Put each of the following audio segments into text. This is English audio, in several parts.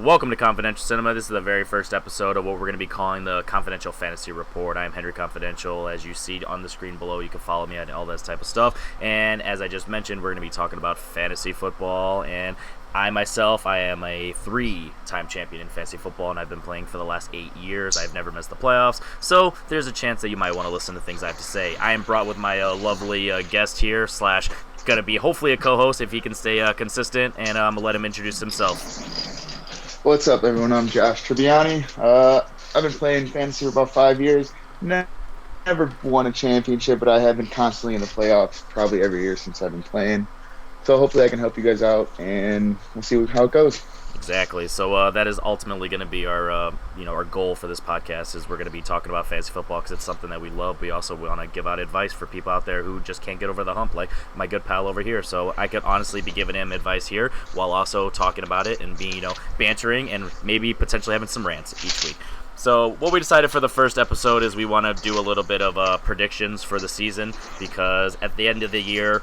Welcome to Confidential Cinema. This is the very first episode of what we're going to be calling the Confidential Fantasy Report. I am Henry Confidential. As you see on the screen below, you can follow me on all this type of stuff. And as I just mentioned, we're going to be talking about fantasy football. And I myself, I am a 3-time champion in fantasy football, and I've been playing for the last 8 years. I've never missed the playoffs, so there's a chance that you might want to listen to things I have to say. I am brought with my lovely guest here, / going to be hopefully a co-host if he can stay consistent, and I'm going to let him introduce himself. What's up, everyone? I'm Josh Tribbiani. I've been playing fantasy for about 5 years. Never won a championship, but I have been constantly in the playoffs probably every year since I've been playing. So hopefully I can help you guys out, and we'll see how it goes. Exactly. So that is ultimately going to be our, our goal for this podcast. Is we're going to be talking about fantasy football because it's something that we love. We also want to give out advice for people out there who just can't get over the hump, like my good pal over here. So I could honestly be giving him advice here while also talking about it and being, bantering and maybe potentially having some rants each week. So what we decided for the first episode is we want to do a little bit of predictions for the season, because at the end of the year,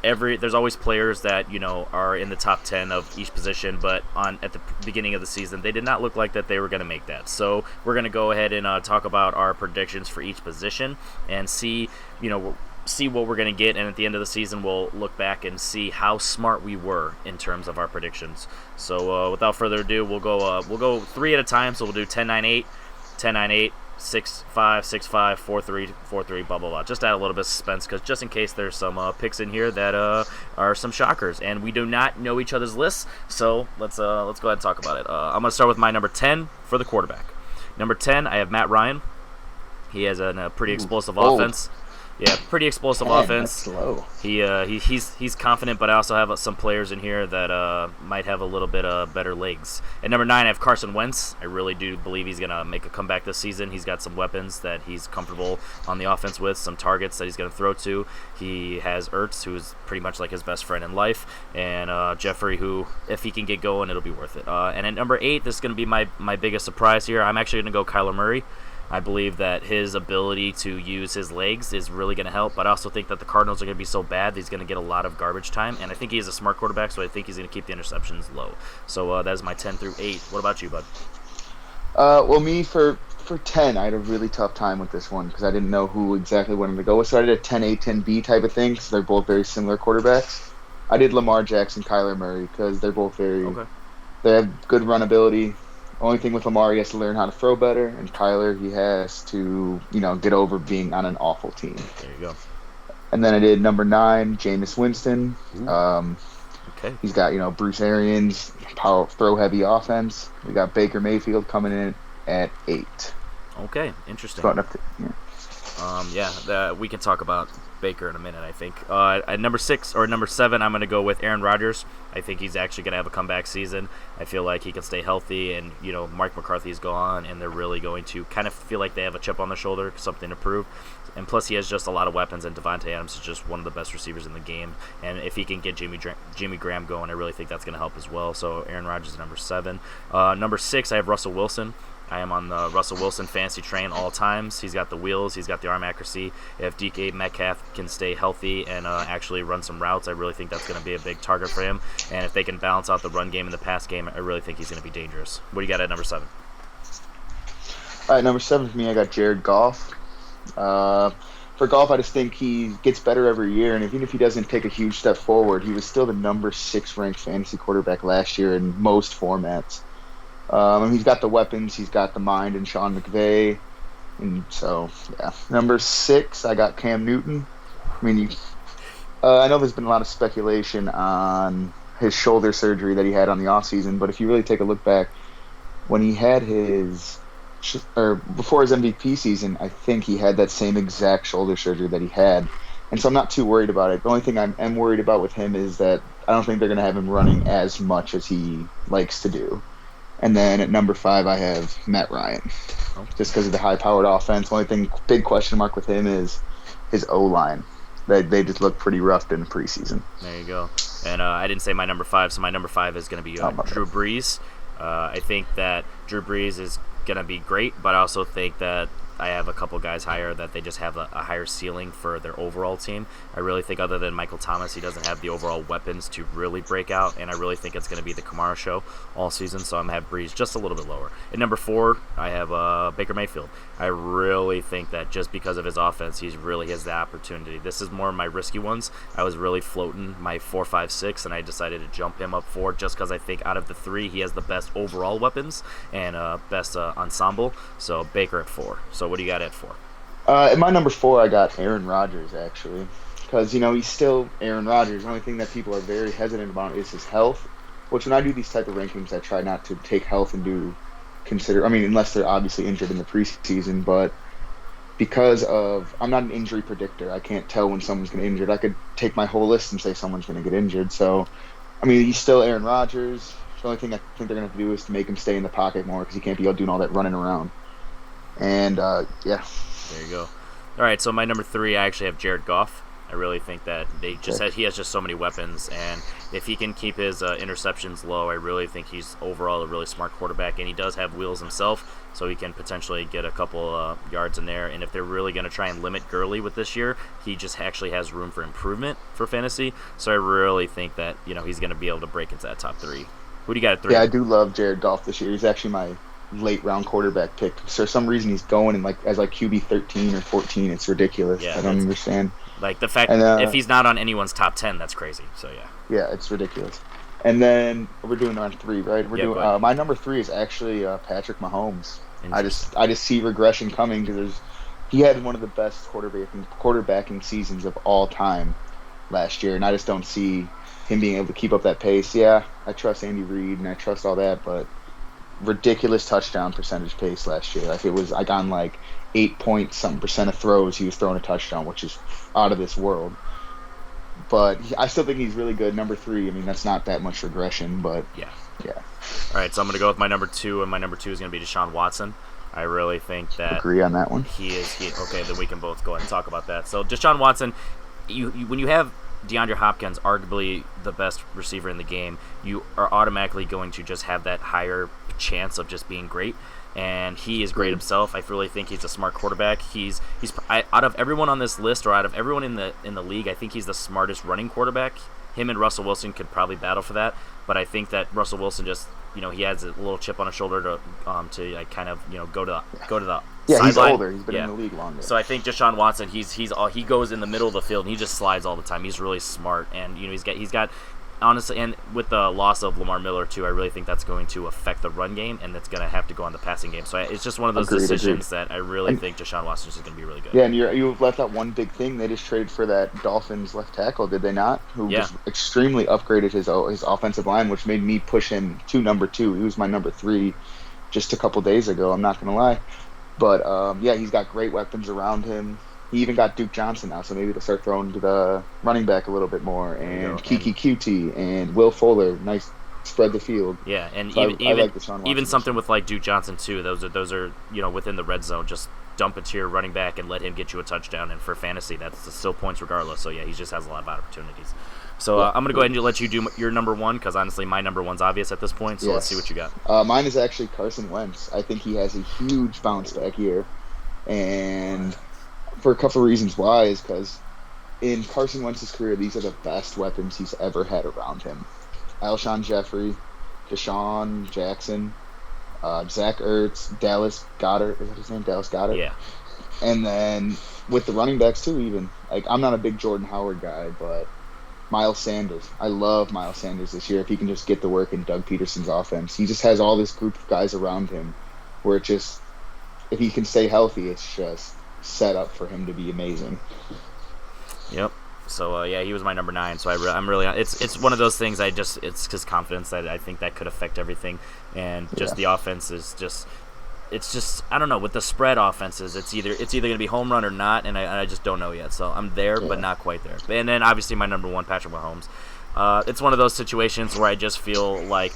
there's always players that are in the top 10 of each position, but at the beginning of the season they did not look like that they were going to make that. So we're going to go ahead and talk about our predictions for each position and see what we're going to get, and at the end of the season we'll look back and see how smart we were in terms of our predictions. So without further ado, we'll go 3 at a time. So we'll do 10-9-8, 10-9-8. 6-5, 6-5, 4-3, 4-3, blah blah blah. Just add a little bit of suspense, because just in case there's some picks in here that are some shockers, and we do not know each other's lists. So let's go ahead and talk about it. I'm gonna start with my number 10 for the quarterback. Number 10, I have Matt Ryan. He has a pretty explosive offense. Yeah, pretty explosive offense. That's slow. He's confident, but I also have some players in here that might have a little bit better legs. At number 9, I have Carson Wentz. I really do believe he's gonna make a comeback this season. He's got some weapons that he's comfortable on the offense with, some targets that he's gonna throw to. He has Ertz, who's pretty much like his best friend in life, and Jeffrey, who, if he can get going, it'll be worth it. And at number 8, this is gonna be my biggest surprise here. I'm actually gonna go Kyler Murray. I believe that his ability to use his legs is really going to help, but I also think that the Cardinals are going to be so bad that he's going to get a lot of garbage time, and I think he is a smart quarterback, so I think he's going to keep the interceptions low. So that is my 10 through 8. What about you, bud? Well, me, for 10, I had a really tough time with this one because I didn't know who exactly wanted to go with, so I did a 10A, 10B type of thing because they're both very similar quarterbacks. I did Lamar Jackson, Kyler Murray, because they're both they have good run ability. Only thing with Lamar, he has to learn how to throw better, and Kyler, he has to, get over being on an awful team. There you go. And then I did number 9, Jameis Winston. Okay. He's got, Bruce Arians, throw-heavy offense. We got Baker Mayfield coming in at 8. Okay, interesting. Going up to, we can talk about Baker in a minute, I think. At number 6 or number 7, I'm going to go with Aaron Rodgers. I think he's actually going to have a comeback season. I feel like he can stay healthy, and Mike McCarthy's gone, and they're really going to kind of feel like they have a chip on their shoulder, something to prove. And plus, he has just a lot of weapons, and Devontae Adams is just one of the best receivers in the game. And if he can get Jimmy Graham going, I really think that's going to help as well. So Aaron Rodgers is number 7. Number 6, I have Russell Wilson. I am on the Russell Wilson fantasy train all times. He's got the wheels. He's got the arm accuracy. If DK Metcalf can stay healthy and actually run some routes, I really think that's going to be a big target for him. And if they can balance out the run game and the pass game, I really think he's going to be dangerous. What do you got at number 7? All right, number 7 for me, I got Jared Goff. For Goff, I just think he gets better every year, and even if he doesn't take a huge step forward, he was still the number 6 ranked fantasy quarterback last year in most formats. He's got the weapons, he's got the mind in Sean McVay, and so, yeah. Number 6, I got Cam Newton. I mean, I know there's been a lot of speculation on his shoulder surgery that he had on the offseason, but if you really take a look back, when he had before his MVP season, I think he had that same exact shoulder surgery that he had, and so I'm not too worried about it. The only thing I am worried about with him is that I don't think they're going to have him running as much as he likes to do. And then at number 5, I have Matt Ryan, just because of the high-powered offense. Only thing, big question mark with him is his O-line. They just look pretty rough in the preseason. There you go. And I didn't say my number 5, so my number 5 is going to be Drew Brees. I think that Drew Brees is going to be great, but I also think that I have a couple guys higher that they just have a higher ceiling for their overall team. I really think other than Michael Thomas, he doesn't have the overall weapons to really break out, and I really think it's going to be the Kamara show all season, so I'm going to have Breeze just a little bit lower. At number 4, I have Baker Mayfield. I really think that just because of his offense, he really has the opportunity. This is more of my risky ones. I was really floating my 4, 5, 6, and I decided to jump him up 4 just because I think out of the 3, he has the best overall weapons and best ensemble. So Baker at 4. So what do you got at 4? At my number 4, I got Aaron Rodgers, actually. Because, he's still Aaron Rodgers. The only thing that people are very hesitant about is his health, which when I do these type of rankings, I try not to take health into unless they're obviously injured in the preseason, but because I'm not an injury predictor. I can't tell when someone's going to get injured. I could take my whole list and say someone's going to get injured. So, he's still Aaron Rodgers. The only thing I think they're going to have to do is to make him stay in the pocket more because he can't be doing all that running around. And, yeah. There you go. All right, so my number 3, I actually have Jared Goff. I really think that he has just so many weapons, and if he can keep his interceptions low, I really think he's overall a really smart quarterback, and he does have wheels himself, so he can potentially get a couple yards in there. And if they're really going to try and limit Gurley with this year, he just actually has room for improvement for fantasy. So I really think that he's going to be able to break into that top 3. Who do you got at 3? Yeah, I do love Jared Goff this year. He's actually my late round quarterback pick. For some reason, he's going as QB 13 or 14. It's ridiculous. Yeah, I don't understand. Like the fact if he's not on anyone's top 10, that's crazy. So yeah. Yeah, it's ridiculous. And then we're doing on 3, right? We're doing my number 3 is actually Patrick Mahomes. I just see regression coming because he had one of the best quarterbacking seasons of all time last year, and I just don't see him being able to keep up that pace. Yeah, I trust Andy Reid and I trust all that, but ridiculous touchdown percentage pace last year. Like it was on 8 point something percent of throws he was throwing a touchdown, which is out of this world. But I still think he's really good. Number 3, that's not that much regression, but yeah. All right, so I'm going to go with my number 2, and my number 2 is going to be Deshaun Watson. I really think that agree on that one. Okay, then we can both go ahead and talk about that. So Deshaun Watson, when you have DeAndre Hopkins, arguably the best receiver in the game, you are automatically going to just have that higher chance of just being great. And he is great himself. I really think he's a smart quarterback. He's out of everyone on this list, or out of everyone in the league, I think he's the smartest running quarterback. Him and Russell Wilson could probably battle for that, but I think that Russell Wilson just he has a little chip on his shoulder to go to the yeah, sideline. He's older. He's been in the league longer. So I think Deshaun Watson, he goes in the middle of the field and he just slides all the time. He's really smart, and he's got honestly, and with the loss of Lamar Miller too, I really think that's going to affect the run game, and that's going to have to go on the passing game. So it's just one of those decisions that I really think Deshaun Watson is going to be really good. Yeah, and you've left out one big thing. They just traded for that Dolphins left tackle, did they not? Who just extremely upgraded his offensive line, which made me push him to number 2. He was my number 3 just a couple days ago. I'm not going to lie. But, he's got great weapons around him. He even got Duke Johnson now, so maybe they'll start throwing to the running back a little bit more. And Kiki QT and Will Fuller, nice spread the field. Yeah, and so I like Deshaun Watson. Even something with Duke Johnson too. Those are within the red zone. Just dump it to your running back and let him get you a touchdown. And for fantasy, that's still points regardless. So yeah, he just has a lot of opportunities. So I'm going to go ahead and let you do your number 1, because honestly my number 1's obvious at this point. So Let's see what you got. Mine is actually Carson Wentz. I think he has a huge bounce back year, and for a couple of reasons why is because in Carson Wentz's career, these are the best weapons he's ever had around him. Alshon Jeffrey, Deshaun Jackson, Zach Ertz, Dallas Goedert. Is that his name? Dallas Goedert? Yeah. And then with the running backs too, even. I'm not a big Jordan Howard guy, but Miles Sanders. I love Miles Sanders this year. If he can just get to work in Doug Peterson's offense. He just has all this group of guys around him where if he can stay healthy, it's just set up for him to be amazing. Yep. So he was my number 9. So I'm really it's one of those things. It's his confidence that I think that could affect everything, and just the offense is just. It's just I don't know, with the spread offenses. It's either going to be home run or not, and I just don't know yet. So I'm there, but not quite there. And then obviously my number 1, Patrick Mahomes. It's one of those situations where I just feel like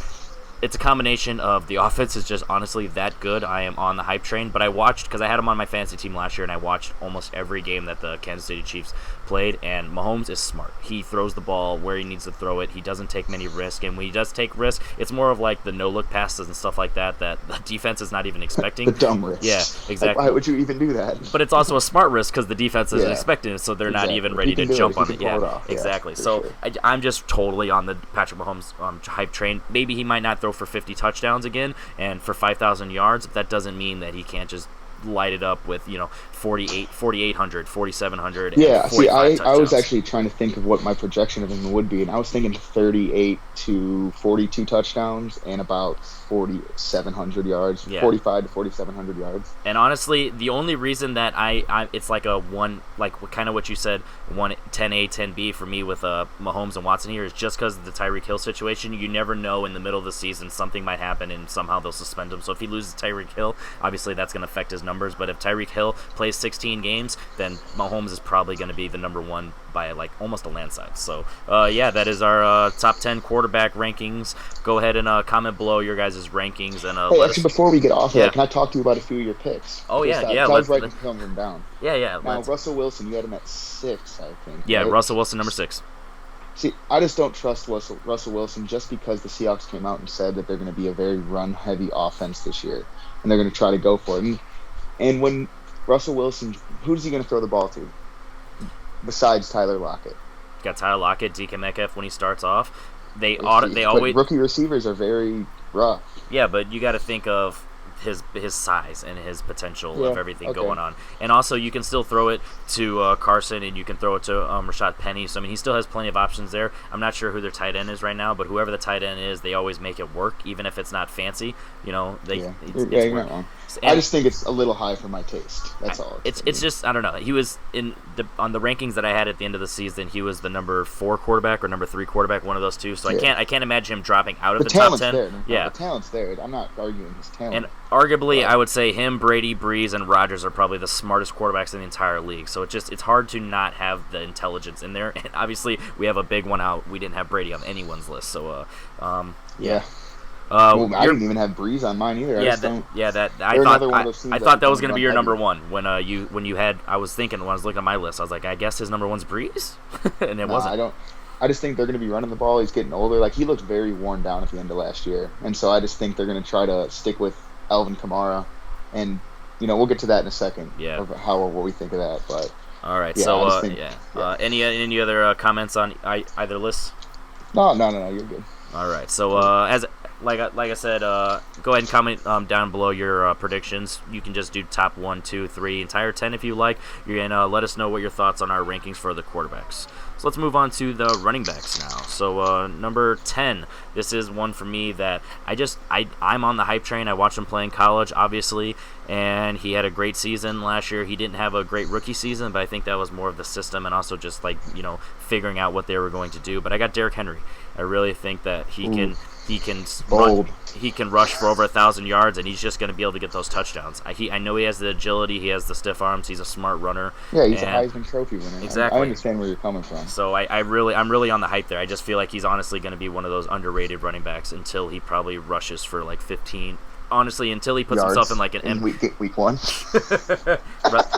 it's a combination of the offense is just honestly that good. I am on the hype train, but I watched, because I had him on my fantasy team last year, and I watched almost every game that the Kansas City Chiefs played, and Mahomes is smart. He throws the ball where he needs to throw it. He doesn't take many risks, and when he does take risks, it's more of like the no-look passes and stuff like that the defense is not even expecting. The dumb risks. Yeah, exactly. Like, why would you even do that? But it's also a smart risk because the defense isn't expecting it, so they're not even ready to jump on it. Yeah, exactly. So sure. I'm just totally on the Patrick Mahomes hype train. Maybe he might not throw for 50 touchdowns again and for 5,000 yards. But that doesn't mean that he can't just light it up with 4,800, 4,700. Yeah, see, I was actually trying to think of what my projection of him would be, and I was thinking 38 to 42 touchdowns and about 4,700 yards, 45 to 4,700 yards. And honestly, the only reason that I it's like a one, like kind of what you said, 10A, 10B for me with Mahomes and Watson here is just because of the Tyreek Hill situation. You never know in the middle of the season something might happen and somehow they'll suspend him. So if he loses Tyreek Hill, obviously that's going to affect his numbers. But if Tyreek Hill plays 16 games, then Mahomes is probably going to be the number one by like almost a landslide. So that is our top 10 quarterback rankings. Go ahead and comment below your guys' rankings and hey, actually before we get off of that, can I talk to you about a few of your picks? Oh I was writing them down. Now Russell Wilson, you had him at 6, I think. Yeah, right? Russell Wilson number 6. See, I just don't trust Russell Wilson just because the Seahawks came out and said that they're going to be a very run-heavy offense this year, and they're going to try to go for it. And when Russell Wilson, who's he going to throw the ball to besides Tyler Lockett? Got Tyler Lockett, DK Metcalf when he starts off. They always rookie receivers are very rough. Yeah, but you got to think of his size and his potential of everything going on, and also you can still throw it to Carson and you can throw it to Rashad Penny. So I mean, he still has plenty of options there. I'm not sure who their tight end is right now, but whoever the tight end is, they always make it work, even if it's not fancy. You're not wrong. I just think it's a little high for my taste. That's all. It's just, I don't know. He was on the rankings that I had at the end of the season. He was the number 4 quarterback or number 3 quarterback, one of those two. So I can't imagine him dropping out of the top 10. There. The talent's there. I'm not arguing his talent. And arguably, I would say him, Brady, Breeze, and Rodgers are probably the smartest quarterbacks in the entire league. So it's hard to not have the intelligence in there. And obviously, we have a big one out. We didn't have Brady on anyone's list. So yeah. I didn't even have Breeze on mine either. I thought that was going to be your number one when you had. I was thinking when I was looking at my list, I was like, I guess his number one's Breeze, and it wasn't. I just think they're going to be running the ball. He's getting older. Like, he looked very worn down at the end of last year, and so I just think they're going to try to stick with Alvin Kamara, and we'll get to that in a second. Yeah. Of what we think of that, but. All right. Any other comments on either list? No, you're good. All right. So like I said, go ahead and comment down below your predictions. You can just do top 1, 2, 3, entire 10 if you like. You can let us know what your thoughts on our rankings for the quarterbacks. So let's move on to the running backs now. So number 10, this is one for me that I'm on the hype train. I watched him play in college, obviously, and he had a great season last year. He didn't have a great rookie season, but I think that was more of the system and also just figuring out what they were going to do. But I got Derrick Henry. I really think that he can rush for over 1,000 yards, and he's just going to be able to get those touchdowns. I know he has the agility, he has the stiff arms, he's a smart runner. Yeah, he's a Heisman Trophy winner. Exactly. I understand where you're coming from. So I'm really on the hype there. I just feel like he's honestly going to be one of those underrated running backs until he probably rushes for like 15. Honestly, until he puts himself in like an week 1.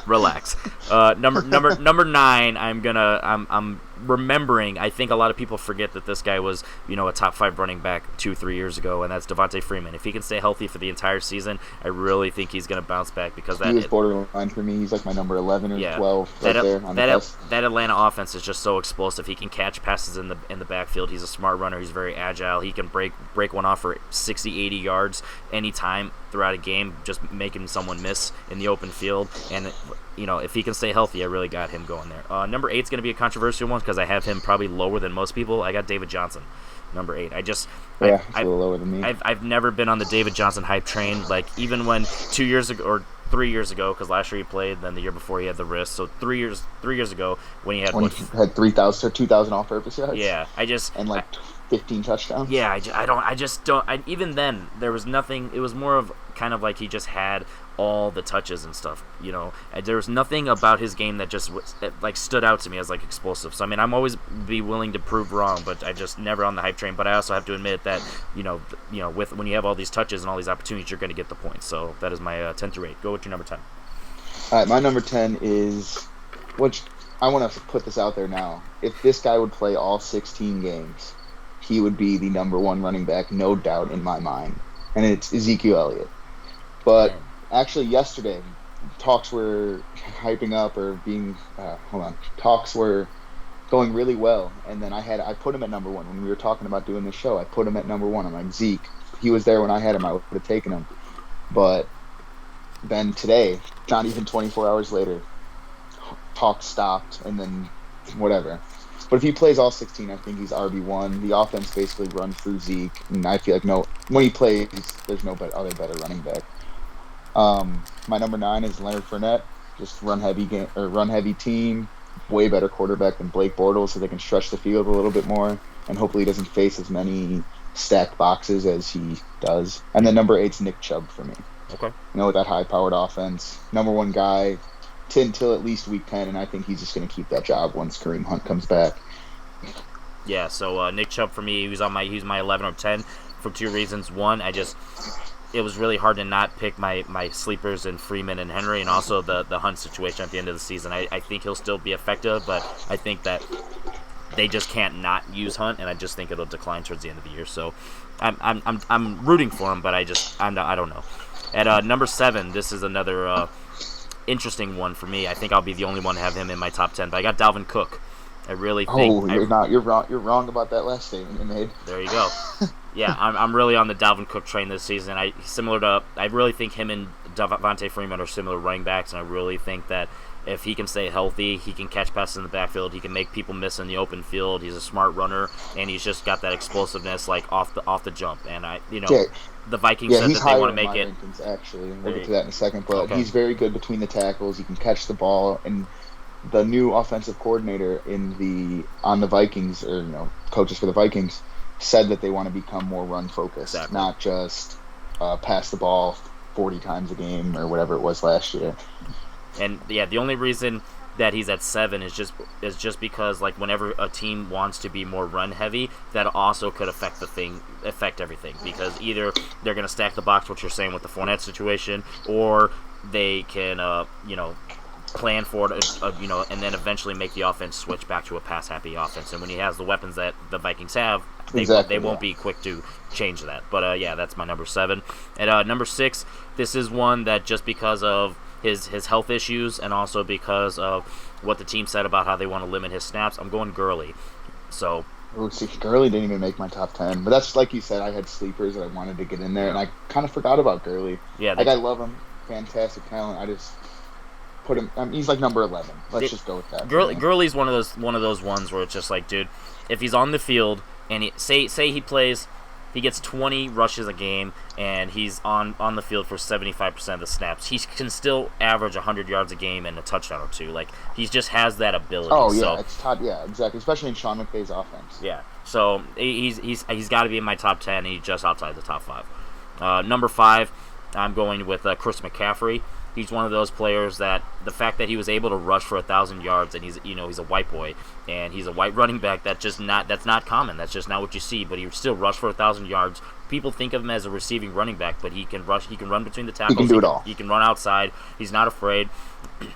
Relax. Number 9. I'm remembering. I think a lot of people forget that this guy was a top 5 running back 2-3 years ago, and that's Devontae Freeman. If he can stay healthy for the entire season, I really think he's going to bounce back because he is borderline for me. He's like my number 11 or 12 right there on the best. That Atlanta offense is just so explosive. He can catch passes in the backfield. He's a smart runner. He's very agile. He can break one off for 60, 80 yards anytime throughout a game, just making someone miss in the open field. And if he can stay healthy, I really got him going there. Number 8 is going to be a controversial one because I have him probably lower than most people. I got David Johnson, number 8. It's a little lower than me. I've never been on the David Johnson hype train. Like, even when 2 years ago or 3 years ago, because last year he played, then the year before he had the wrist. So 3 years ago when he had 3,000 or 2,000 all-purpose yards. Yeah, and 15 touchdowns. Yeah, I just don't. Even then, there was nothing. It was more of kind of like he just had all the touches and stuff. There was nothing about his game that just stood out to me as explosive. So I mean, I'm always be willing to prove wrong, but I just never on the hype train. But I also have to admit that with when you have all these touches and all these opportunities, you're going to get the points. So that is my 10 through 8. Go with your number 10. All right, my number 10 is which I want to put this out there now. If this guy would play all 16 games, he would be the number one running back, no doubt in my mind. And it's Ezekiel Elliott. But Man. actually, yesterday, talks were hyping up or being, talks were going really well. And then I put him at number one. When we were talking about doing this show, I put him at number one. I'm like, Zeke, he was there when I had him, I would have taken him. But then today, not even 24 hours later, talk stopped, and then whatever. But if he plays all 16, I think he's RB1. The offense basically runs through Zeke, and I feel like when he plays, there's no other better running back. My number 9 is Leonard Fournette. Just run heavy team. Way better quarterback than Blake Bortles, so they can stretch the field a little bit more, and hopefully he doesn't face as many stacked boxes as he does. And then number 8's Nick Chubb for me. Okay. With that high-powered offense, number 1 guy until at least week 10, and I think he's just going to keep that job once Kareem Hunt comes back. Yeah, so Nick Chubb for me, he was my 11 or 10 for 2 reasons. One, it was really hard to not pick my sleepers in Freeman and Henry, and also the Hunt situation at the end of the season. I think he'll still be effective, but I think that they just can't not use Hunt, and I just think it'll decline towards the end of the year. So I'm rooting for him, but I don't know. At number 7, this is another interesting one for me. I think I'll be the only one to have him in my top 10, but I got Dalvin Cook. I really think... You're wrong about that last statement you made. There you go. Yeah, I'm really on the Dalvin Cook train this season. I really think him and Devontae Freeman are similar running backs, and I really think that if he can stay healthy, he can catch passes in the backfield, he can make people miss in the open field. He's a smart runner, and he's just got that explosiveness like off the jump. And the Vikings said that they want to make it. Rankings, actually, we'll get to that in a second. But he's very good between the tackles. He can catch the ball, and the new offensive coordinator on the Vikings, or coaches for the Vikings, said that they want to become more run focused, not just pass the ball 40 times a game or whatever it was last year. And yeah, the only reason that he's at 7 is just because, like, whenever a team wants to be more run heavy, that also could affect everything, because either they're going to stack the box, what you're saying with the Fournette situation, or they can plan for it, and then eventually make the offense switch back to a pass-happy offense. And when he has the weapons that the Vikings have, they won't be quick to change that. But that's my number 7. And number 6, this is one that just because of his health issues, and also because of what the team said about how they want to limit his snaps, I'm going Gurley. So... Gurley didn't even make my top 10. But that's, like you said, I had sleepers that I wanted to get in there, and I kind of forgot about Gurley. Yeah, I love him. Fantastic talent. I just... put him. He's like number 11. Let's just go with that. Gurley's one of those ones where it's just like, dude, if he's on the field and say he plays, he gets 20 rushes a game and he's on the field for 75% of the snaps, he can still average 100 yards a game and a touchdown or 2. Like, he just has that ability. Oh yeah, it's top. Yeah, exactly. Especially in Sean McVay's offense. Yeah. So he's got to be in my top 10. He's just outside the top 5. Number 5, I'm going with Chris McCaffrey. He's one of those players that the fact that he was able to rush for 1,000 yards, and he's a white boy, and he's a white running back, that's not common. That's just not what you see. But he still rushed for 1,000 yards. People think of him as a receiving running back, but he can rush. He can run between the tackles. He can do it all. He can run outside. He's not afraid,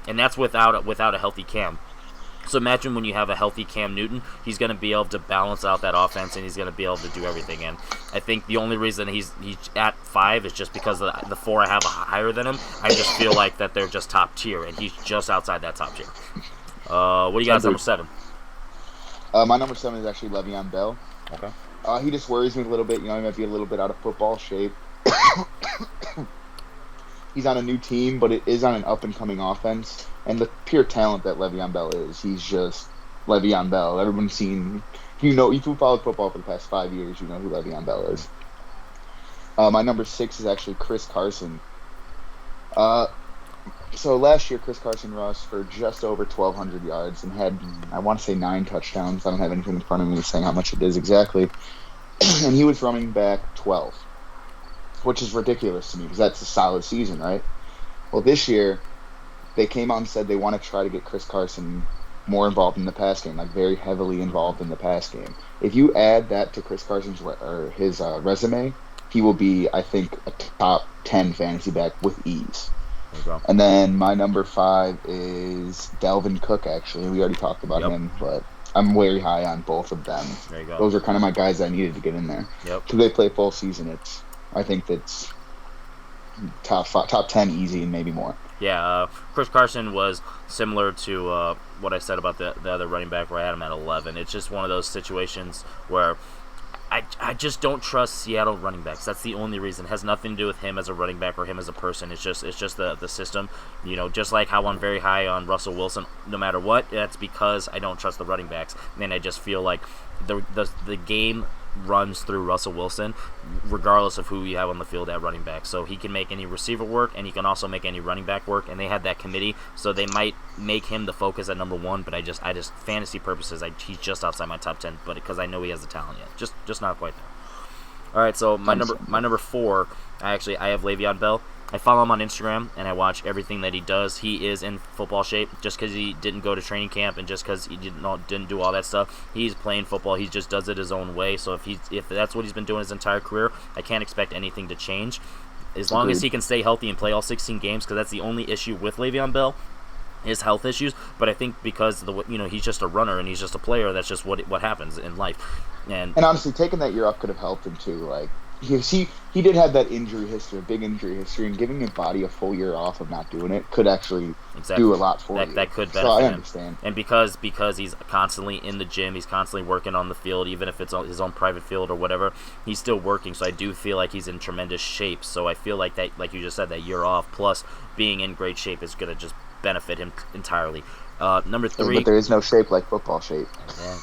and that's without a healthy Cam. So imagine when you have a healthy Cam Newton, he's going to be able to balance out that offense, and he's going to be able to do everything. And I think the only reason he's at 5 is just because of the 4 I have higher than him. I just feel like that they're just top tier, and he's just outside that top tier. What do you got as number 7? My number 7 is actually Le'Veon Bell. Okay. He just worries me a little bit. He might be a little bit out of football shape. He's on a new team, but it is on an up-and-coming offense. And the pure talent that Le'Veon Bell is, he's just Le'Veon Bell. Everyone's seen, if you followed football for the past 5 years, you know who Le'Veon Bell is. My number 6 is actually Chris Carson. So last year, Chris Carson rushed for just over 1,200 yards and had, I want to say, 9 touchdowns. I don't have anything in front of me saying how much it is exactly. And he was running back 12, which is ridiculous to me because that's a solid season, right? Well, this year, they came out and said they want to try to get Chris Carson more involved in the pass game, like very heavily involved in the pass game. If you add that to Chris Carson's resume, he will be, I think, a top 10 fantasy back with ease. There you go. And then my number 5 is Dalvin Cook, actually. We already talked about Yep. him, but I'm very high on both of them. There you go. Those are kind of my guys I needed to get in there. Yep. Because they play full season, I think that's top 10 easy and maybe more. Yeah, Chris Carson was similar to what I said about the other running back where I had him at 11. It's just one of those situations where I just don't trust Seattle running backs. That's the only reason. It has nothing to do with him as a running back or him as a person. It's just the system. You know, just like how I'm very high on Russell Wilson, no matter what. That's because I don't trust the running backs, and I just feel like the game runs through Russell Wilson, regardless of who you have on the field at running back. So he can make any receiver work, and he can also make any running back work. And they had that committee, so they might make him the focus at number 1. But I just fantasy purposes, he's just outside my top 10. But because I know he has the talent yet, just not quite there. All right, so my number 4, I have Le'Veon Bell. I follow him on Instagram, and I watch everything that he does. He is in football shape. Just because he didn't go to training camp and just because he didn't do all that stuff, he's playing football. He just does it his own way. So if that's what he's been doing his entire career, I can't expect anything to change. As long as he can stay healthy and play all 16 games, because that's the only issue with Le'Veon Bell, is health issues. But I think because he's just a runner and he's just a player, that's just what happens in life. And honestly, taking that year off could have helped him too. Like he did have that injury history, a big injury history, and giving his body a full year off of not doing it could actually do a lot for you. That could benefit so I him. understand. And because he's constantly in the gym, he's constantly working on the field, even if it's on his own private field or whatever, he's still working. So I do feel like he's in tremendous shape. So I feel like that, like you just said, that year off plus being in great shape is going to just benefit him entirely. Number 3, but there is no shape like football shape.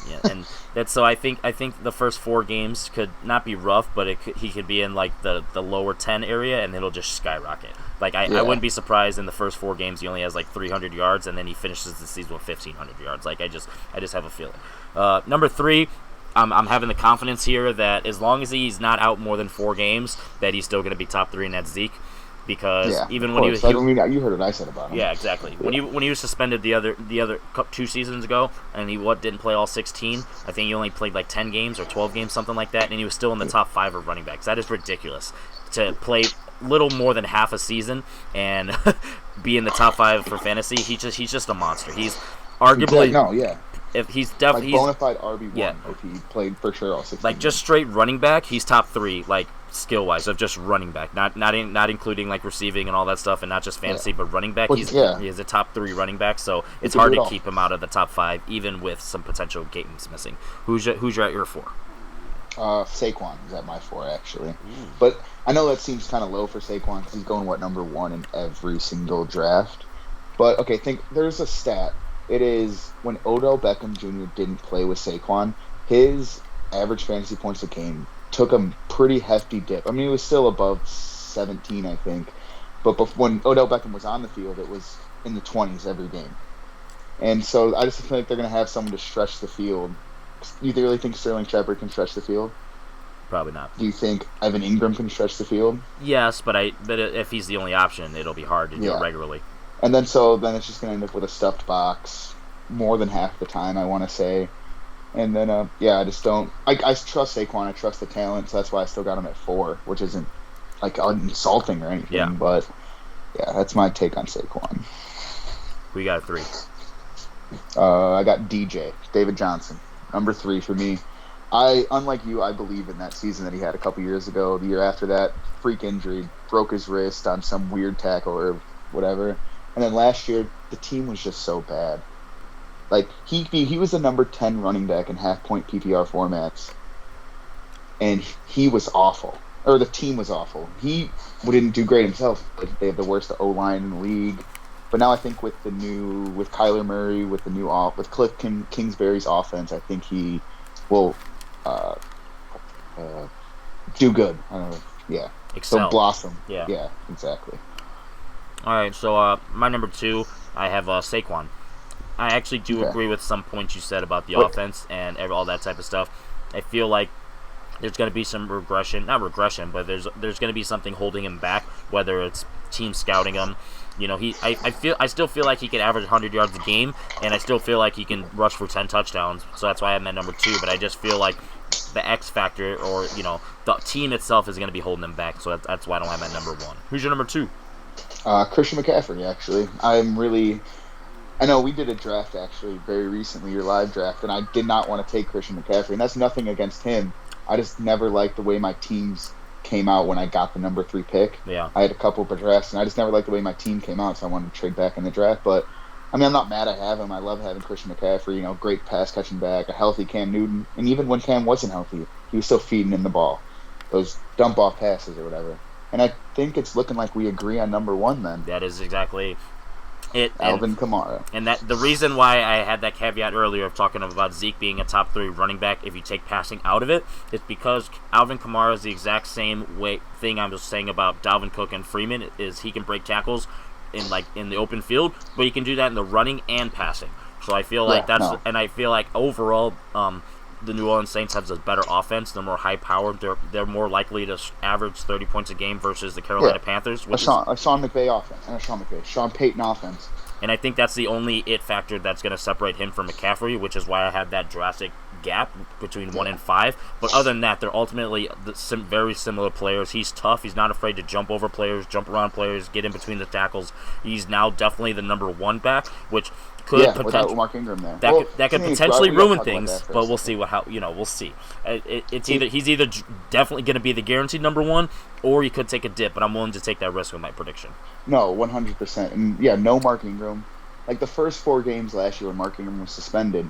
Yeah, and that's so. I think the first 4 games could not be rough, but he could be in like the lower 10 area, and it'll just skyrocket. Like I wouldn't be surprised in the first 4 games he only has like 300 yards, and then he finishes the season with 1,500 yards. Like I just have a feeling. Number 3. I'm having the confidence here that as long as he's not out more than 4 games, that he's still going to be top 3, and that's Zeke. Because even when he was, you heard what I said about him. Yeah, exactly. Yeah. When he was suspended the other 2 seasons ago, and he didn't play all 16. I think he only played like 10 games or 12 games, something like that, and he was still in the top 5 of running backs. That is ridiculous to play little more than half a season and be in the top 5 for fantasy. He's just a monster. He's arguably if he's definitely bona fide RB1. Yeah. If he played for sure all 16. Like just straight running back, he's top 3. Like skill wise of just running back, not including like receiving and all that stuff, and not just fantasy, but running back. He is a top 3 running back, so it's hard to keep him out of the top 5, even with some potential games missing. Who's your at your 4? Saquon is at my 4 actually, but I know that seems kind of low for Saquon because he's going number 1 in every single draft. But okay, there's a stat. It is when Odell Beckham Jr. didn't play with Saquon, his average fantasy points a game took a pretty hefty dip. I mean, it was still above 17, I think. But when Odell Beckham was on the field, it was in the 20s every game. And so I just feel like they're going to have someone to stretch the field. You really think Sterling Shepard can stretch the field? Probably not. Do you think Evan Ingram can stretch the field? Yes, but if he's the only option, it'll be hard to do it regularly. And then it's just going to end up with a stuffed box more than half the time, I want to say. And then, I just don't... I trust Saquon. I trust the talent, so that's why I still got him at 4, which isn't, like, insulting or anything. Yeah. But, that's my take on Saquon. We got 3. I got DJ, David Johnson, number 3 for me. Unlike you, I believe in that season that he had a couple years ago. The year after that, freak injury, broke his wrist on some weird tackle or whatever. And then last year, the team was just so bad. Like, he was the number 10 running back in half-point PPR formats, and he was awful. Or the team was awful. He didn't do great himself. They have the worst O-line in the league. But now I think with Kyler Murray, with Cliff Kingsbury's offense, I think he will do good. Excel. So blossom. Yeah, exactly. All right, so my number 2, I have Saquon. I actually do agree with some points you said about the offense and all that type of stuff. I feel like there's going to be some not regression, but there's going to be something holding him back, whether it's team scouting him. You know, I still feel like he can average 100 yards a game, and I still feel like he can rush for 10 touchdowns. So that's why I'm at number 2. But I just feel like the X factor, or the team itself, is going to be holding him back. So that's why I don't have him at number 1. Who's your number 2? Christian McCaffrey, actually. I know we did a draft actually very recently, your live draft, and I did not want to take Christian McCaffrey, and that's nothing against him. I just never liked the way my teams came out when I got the number 3 pick. Yeah. I had a couple of drafts, and I just never liked the way my team came out, so I wanted to trade back in the draft. But I mean, I'm not mad I have him. I love having Christian McCaffrey. Great pass catching back, a healthy Cam Newton, and even when Cam wasn't healthy, he was still feeding in the ball, those dump off passes or whatever. And I think it's looking like we agree on number 1 then. That is exactly it. Alvin Kamara. And that the reason why I had that caveat earlier of talking about Zeke being a top 3 running back if you take passing out of it is because Alvin Kamara is the exact same thing I was saying about Dalvin Cook and Freeman is he can break tackles in the open field, but he can do that in the running and passing. So I feel like and I feel like overall the New Orleans Saints have a better offense. They're more high-powered. They're more likely to average 30 points a game versus the Carolina Panthers. A Sean McVay offense. And a Sean Payton offense. And I think that's the only it factor that's going to separate him from McCaffrey, which is why I have that drastic gap between 1 and 5. But other than that, they're ultimately very similar players. He's tough. He's not afraid to jump over players, jump around players, get in between the tackles. He's now definitely the number 1 back, which could without Mark Ingram there. That could potentially ruin things, but we'll see we'll see. He's either definitely going to be the guaranteed number 1, or he could take a dip. But I'm willing to take that risk with my prediction. No, 100%, and no Mark Ingram. Like the first 4 games last year when Mark Ingram was suspended,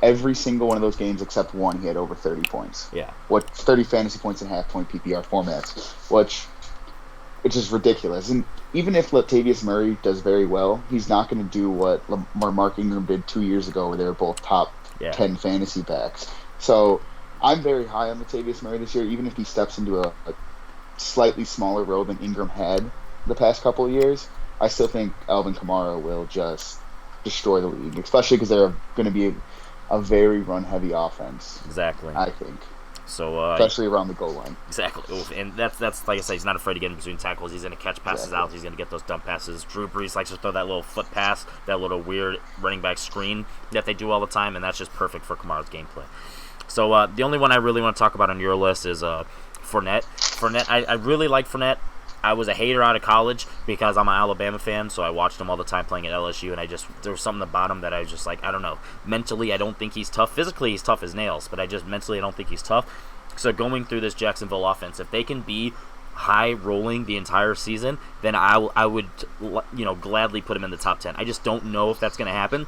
every single one of those games except one, he had over 30 points. Yeah. 30 fantasy points in half-point PPR formats, which is ridiculous. And even if Latavius Murray does very well, he's not going to do what Mark Ingram did 2 years ago where they were both top 10 fantasy backs. So I'm very high on Latavius Murray this year, even if he steps into a slightly smaller role than Ingram had the past couple of years. I still think Alvin Kamara will just destroy the league, especially because they're going to be a very run-heavy offense. Exactly. I think. So, especially around the goal line. Exactly. And that's like I say, he's not afraid to get in between tackles. He's going to catch passes out. He's going to get those dump passes. Drew Brees likes to throw that little foot pass, that little weird running back screen that they do all the time, and that's just perfect for Kamara's gameplay. So the only one I really want to talk about on your list is Fournette. I really like Fournette. I was a hater out of college because I'm an Alabama fan, so I watched him all the time playing at LSU, and there was something about him that I was just like, I don't know. Mentally, I don't think he's tough. Physically, he's tough as nails, but mentally, I don't think he's tough. So going through this Jacksonville offense, if they can be high rolling the entire season, then I would gladly put him in the top 10. I just don't know if that's going to happen,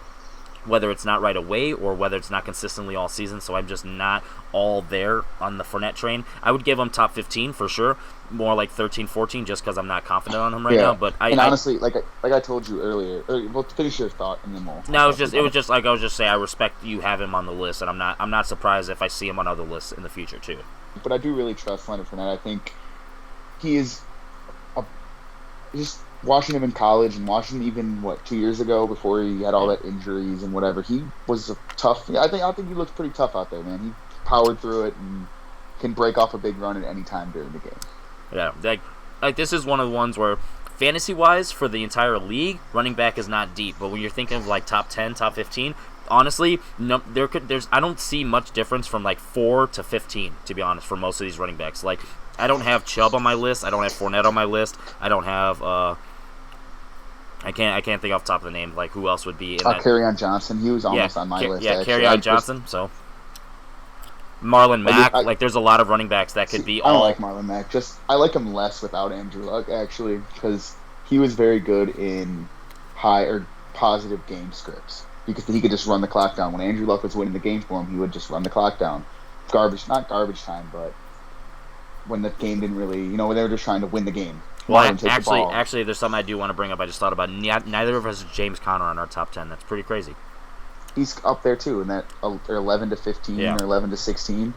whether it's not right away or whether it's not consistently all season, so I'm just not all there on the Fournette train. I would give him top 15 for sure, more like 13, 14, just because I'm not confident on him right now. But honestly, like I told you earlier, we'll finish your thought and then we'll. No, it was just like I was just saying, I respect you have him on the list, and I'm not surprised if I see him on other lists in the future too. But I do really trust Leonard Fournette. I think he is just watching him in college and watching him even 2 years ago before he had all that injuries and whatever. He was a tough. I think he looks pretty tough out there, man. He powered through it and can break off a big run at any time during the game. Yeah, like this is one of the ones where fantasy-wise for the entire league, running back is not deep. But when you're thinking of like top 10, top 15, honestly, I don't see much difference from like 4 to 15, to be honest, for most of these running backs. Like I don't have Chubb on my list. I don't have Fournette on my list. I don't have. I can't think off the top of the name. Like who else would be in that? Kerryon Johnson. He was almost on my list. Yeah, Kerryon Johnson. So Marlon Mack. There's a lot of running backs that could be. I don't like Marlon Mack. I like him less without Andrew Luck actually, because he was very good in high or positive game scripts because he could just run the clock down. When Andrew Luck was winning the game for him, he would just run the clock down. Not garbage time, but when the game didn't really, when they were just trying to win the game. Well, actually, there's something I do want to bring up. I just thought about neither of us is James Conner on our top 10. That's pretty crazy. He's up there too in that 11 to 15 or 11 to 16.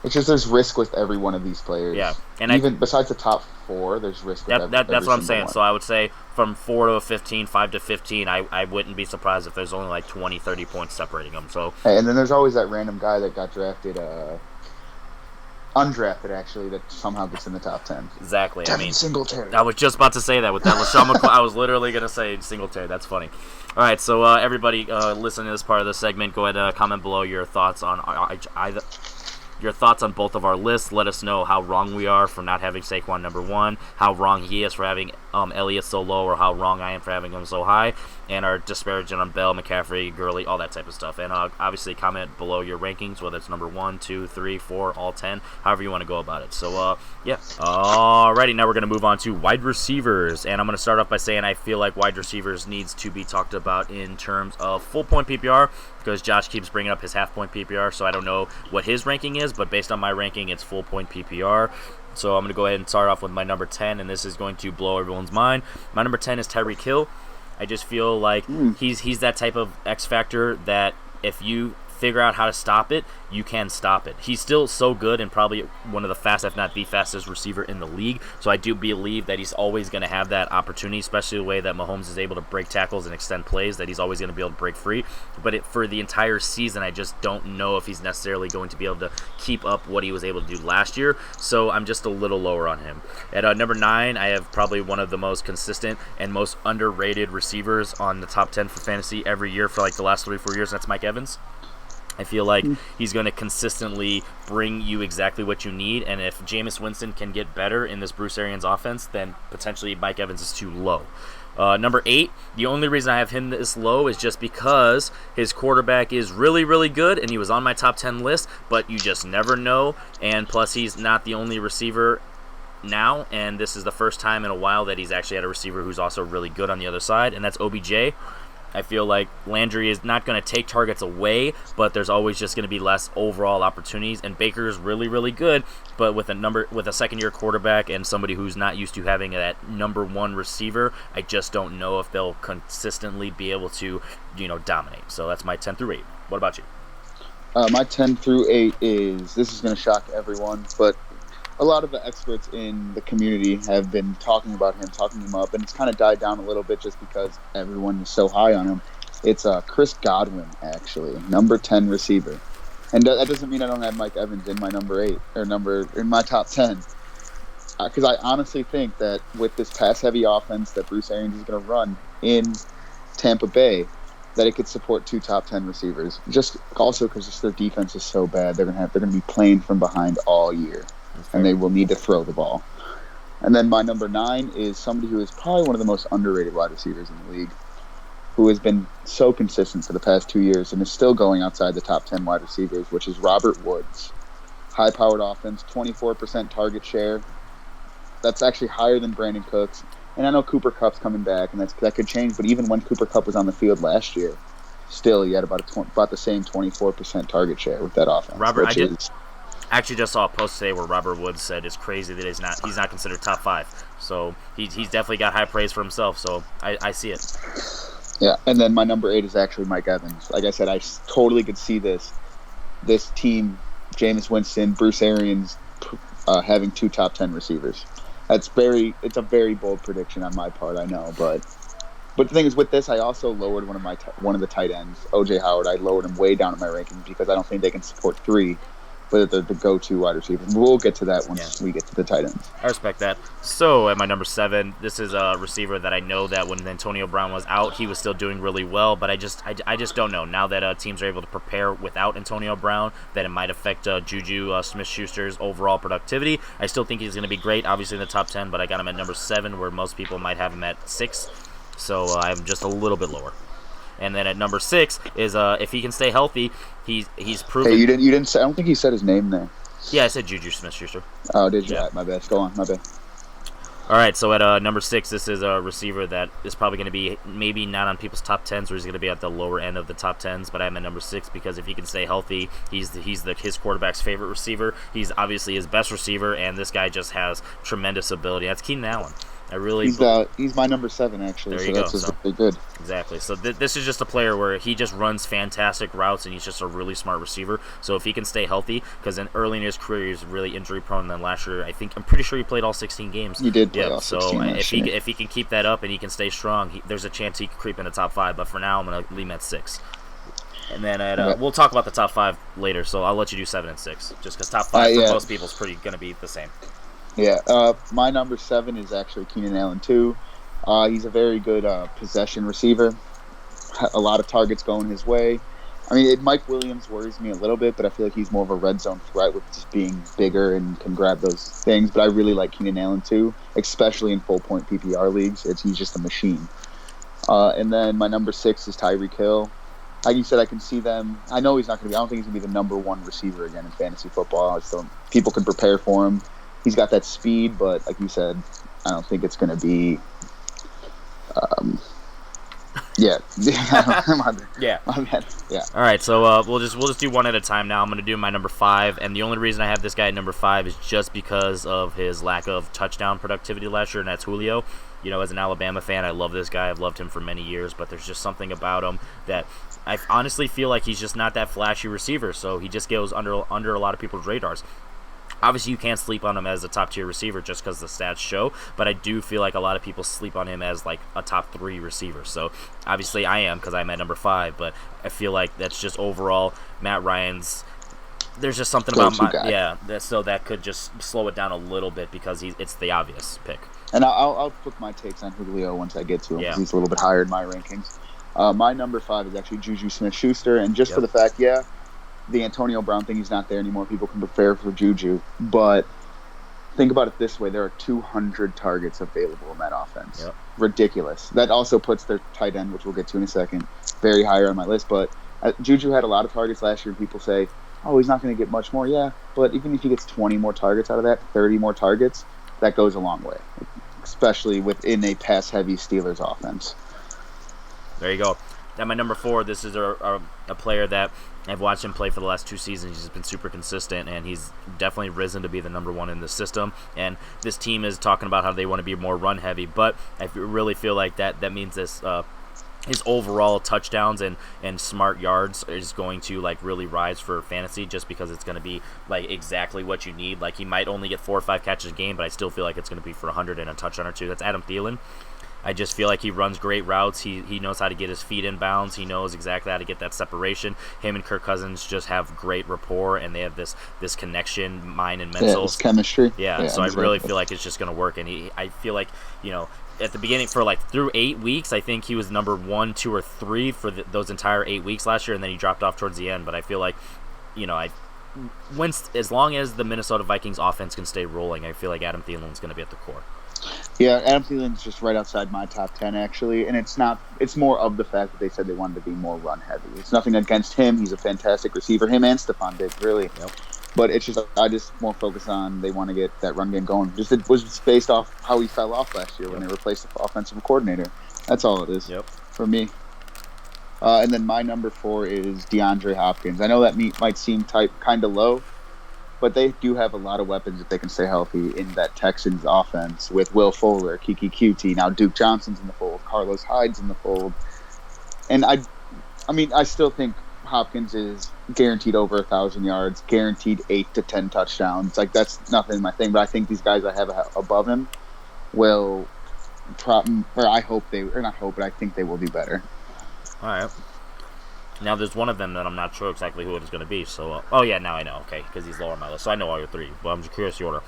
It's just there's risk with every one of these players. Yeah, and even besides the top 4, there's risk with that's what I'm saying. One. So I would say from 4 to 15, 5 to 15, I wouldn't be surprised if there's only like 20, 30 points separating them. So and then there's always that random guy that got drafted. Undrafted, actually, that somehow gets in the top 10. Exactly. Devin Singletary. I was just about to say that with that LaShawn McCoy. I was literally going to say Singletary. That's funny. All right, so everybody listening to this part of the segment, go ahead and comment below your thoughts on either. your thoughts on both of our lists. Let us know how wrong we are for not having Saquon number 1, how wrong he is for having Elliott so low, or how wrong I am for having him so high, and our disparaging on Bell, McCaffrey, Gurley, all that type of stuff. And obviously comment below your rankings, whether it's number 1, 2, 3, 4, all 10, however you want to go about it. So, yeah. Alrighty, now we're going to move on to wide receivers. And I'm going to start off by saying I feel like wide receivers needs to be talked about in terms of full point PPR, because Josh keeps bringing up his half point PPR, so I don't know what his ranking is, but based on my ranking, it's full point PPR. So I'm going to go ahead and start off with my number 10, and this is going to blow everyone's mind. My number 10 is Tyreek Hill. I just feel like he's that type of X factor that if you figure out how to stop it, you can stop it. He's still so good and probably one of the fastest, if not the fastest receiver in the league. So I do believe that he's always going to have that opportunity, especially the way that Mahomes is able to break tackles and extend plays, that he's always going to be able to break free. But for the entire season, I just don't know if he's necessarily going to be able to keep up what he was able to do last year. So I'm just a little lower on him. At number 9, I have probably one of the most consistent and most underrated receivers on the top 10 for fantasy every year for like the last 3-4 years. That's Mike Evans. I feel like he's going to consistently bring you exactly what you need, and if Jameis Winston can get better in this Bruce Arians offense, then potentially Mike Evans is too low. Number 8, the only reason I have him this low is just because his quarterback is really, really good, and he was on my top 10 list, but you just never know, and plus he's not the only receiver now, and this is the first time in a while that he's actually had a receiver who's also really good on the other side, and that's OBJ. I feel like Landry is not going to take targets away, but there's always just going to be less overall opportunities. And Baker is really, really good, but with a second-year quarterback and somebody who's not used to having that number 1 receiver, I just don't know if they'll consistently be able to, dominate. So that's my 10 through 8. What about you? My 10 through 8 this is going to shock everyone, but a lot of the experts in the community have been talking about him, talking him up, and it's kind of died down a little bit just because everyone is so high on him. It's Chris Godwin, actually, number 10 receiver. And that doesn't mean I don't have Mike Evans in my number 8 or in my top 10. Because I honestly think that with this pass-heavy offense that Bruce Arians is going to run in Tampa Bay, that it could support 2 top 10 receivers. Just also because their defense is so bad, they're going to be playing from behind all year. And they will need to throw the ball. And then my number 9 is somebody who is probably one of the most underrated wide receivers in the league, who has been so consistent for the past 2 years and is still going outside the top 10 wide receivers, which is Robert Woods. High-powered offense, 24% target share. That's actually higher than Brandon Cooks. And I know Cooper Kupp's coming back, and that could change. But even when Cooper Kupp was on the field last year, still he had about the same 24% target share with that offense. I actually just saw a post today where Robert Woods said it's crazy that he's not considered top 5. So he's definitely got high praise for himself. So I see it. Yeah, and then my number 8 is actually Mike Evans. Like I said, I totally could see this team, Jameis Winston, Bruce Arians, having 2 top 10 receivers. It's a very bold prediction on my part, I know, but the thing is, with this, I also lowered one of the tight ends, O.J. Howard. I lowered him way down in my rankings because I don't think they can support 3. But they're the go-to wide receivers. We'll get to that once we get to the tight ends. I respect that. So at my number 7, this is a receiver that I know that when Antonio Brown was out, he was still doing really well. But I just don't know. Now that teams are able to prepare without Antonio Brown, that it might affect Juju Smith-Schuster's overall productivity. I still think he's going to be great, obviously in the top 10, but I got him at number 7, where most people might have him at 6. So I'm just a little bit lower. And then at number 6 is if he can stay healthy, he's proven. Hey, you didn't say. I don't think you said his name there. Yeah, I said Juju Smith-Schuster. Oh, did you? Yeah. Right, my bad. Go on, my bad. All right, so at number 6, this is a receiver that is probably going to be maybe not on people's top 10s, or he's going to be at the lower end of the top 10s. But I'm at number 6 because if he can stay healthy, he's his quarterback's favorite receiver. He's obviously his best receiver, and this guy just has tremendous ability. That's Keenan Allen. He's my number 7 actually. There you go. That's really good. Exactly. So this is just a player where he just runs fantastic routes and he's just a really smart receiver. So if he can stay healthy, because early in his career he was really injury prone. Then last year I'm pretty sure he played all 16 games. He did play all 16. So if he can keep that up and he can stay strong, there's a chance he could creep in the top 5. But for now, I'm gonna leave him at 6. And then we'll talk about the top 5 later. So I'll let you do 7 and 6, just because top 5 for most people is pretty gonna be the same. Yeah, my number 7 is actually Keenan Allen too. He's a very good possession receiver. A lot of targets going his way. I mean, Mike Williams worries me a little bit, but I feel like he's more of a red zone threat with just being bigger and can grab those things. But I really like Keenan Allen too, especially in full point PPR leagues. He's just a machine. And then my number 6 is Tyreek Hill. Like you said, I can see them. I know he's not going to be. I don't think he's going to be the number 1 receiver again in fantasy football. So people can prepare for him. He's got that speed, but like you said, I don't think it's going to be. Yeah. Yeah. Yeah. All right, so we'll just do one at a time now. I'm going to do my number 5, and the only reason I have this guy at number 5 is just because of his lack of touchdown productivity last year, and that's Julio. You know, as an Alabama fan, I love this guy. I've loved him for many years, but there's just something about him that I honestly feel like he's just not that flashy receiver, so he just goes under a lot of people's radars. Obviously, you can't sleep on him as a top-tier receiver just because the stats show, but I do feel like a lot of people sleep on him as, like, a top 3 receiver. So, obviously, I am because I'm at number 5, but I feel like that's just overall Matt Ryan's – there's just something about – so that could just slow it down a little bit because it's the obvious pick. And I'll put my takes on Julio once I get to him because he's a little bit higher in my rankings. My number 5 is actually Juju Smith-Schuster, and just for the fact, the Antonio Brown thing, he's not there anymore. People can prepare for Juju. But think about it this way. There are 200 targets available in that offense. Yep. Ridiculous. That also puts their tight end, which we'll get to in a second, very higher on my list. But Juju had a lot of targets last year, and people say, oh, he's not going to get much more. Yeah, but even if he gets 20 more targets out of that, 30 more targets, that goes a long way, especially within a pass-heavy Steelers offense. There you go. At my number 4, this is a player that I've watched him play for the last 2 seasons. He's been super consistent, and he's definitely risen to be the number 1 in the system. And this team is talking about how they want to be more run-heavy, but I really feel like that means this his overall touchdowns and smart yards is going to, like, really rise for fantasy just because it's going to be, like, exactly what you need. Like, he might only get 4 or 5 catches a game, but I still feel like it's going to be for 100 and a touchdown or 2. That's Adam Thielen. I just feel like he runs great routes. He knows how to get his feet in bounds. He knows exactly how to get that separation. Him and Kirk Cousins just have great rapport, and they have this connection, mind and mental. Yeah, this chemistry. Yeah, so I really feel like it's just going to work. And I feel like, you know, at the beginning for through 8 weeks, I think he was number 1, 2, or 3 for those entire 8 weeks last year, and then he dropped off towards the end. But I feel like, you know, as long as the Minnesota Vikings offense can stay rolling, I feel like Adam Thielen's going to be at the core. Yeah, Adam Thielen's just right outside my top 10, actually, and it's more of the fact that they said they wanted to be more run-heavy. It's nothing against him. He's a fantastic receiver. Him and Stephon Diggs, really. Yep. But it's just, I just more focus on they want to get that run game going. It was just based off how he fell off last year when they replaced the offensive coordinator. That's all it is for me. And then my number 4 is DeAndre Hopkins. I know that might seem kind of low, but they do have a lot of weapons if they can stay healthy in that Texans offense with Will Fuller, Kiki Cutie, now Duke Johnson's in the fold, Carlos Hyde's in the fold. And I mean, I still think Hopkins is guaranteed over 1,000 yards, guaranteed 8 to 10 touchdowns. Like, that's nothing my thing, but I think these guys I have above him will I think they will do better. All right. Now, there's one of them that I'm not sure exactly who it is going to be. So, now I know. Okay, because he's lower on my list. So I know all your 3, but I'm just curious the order.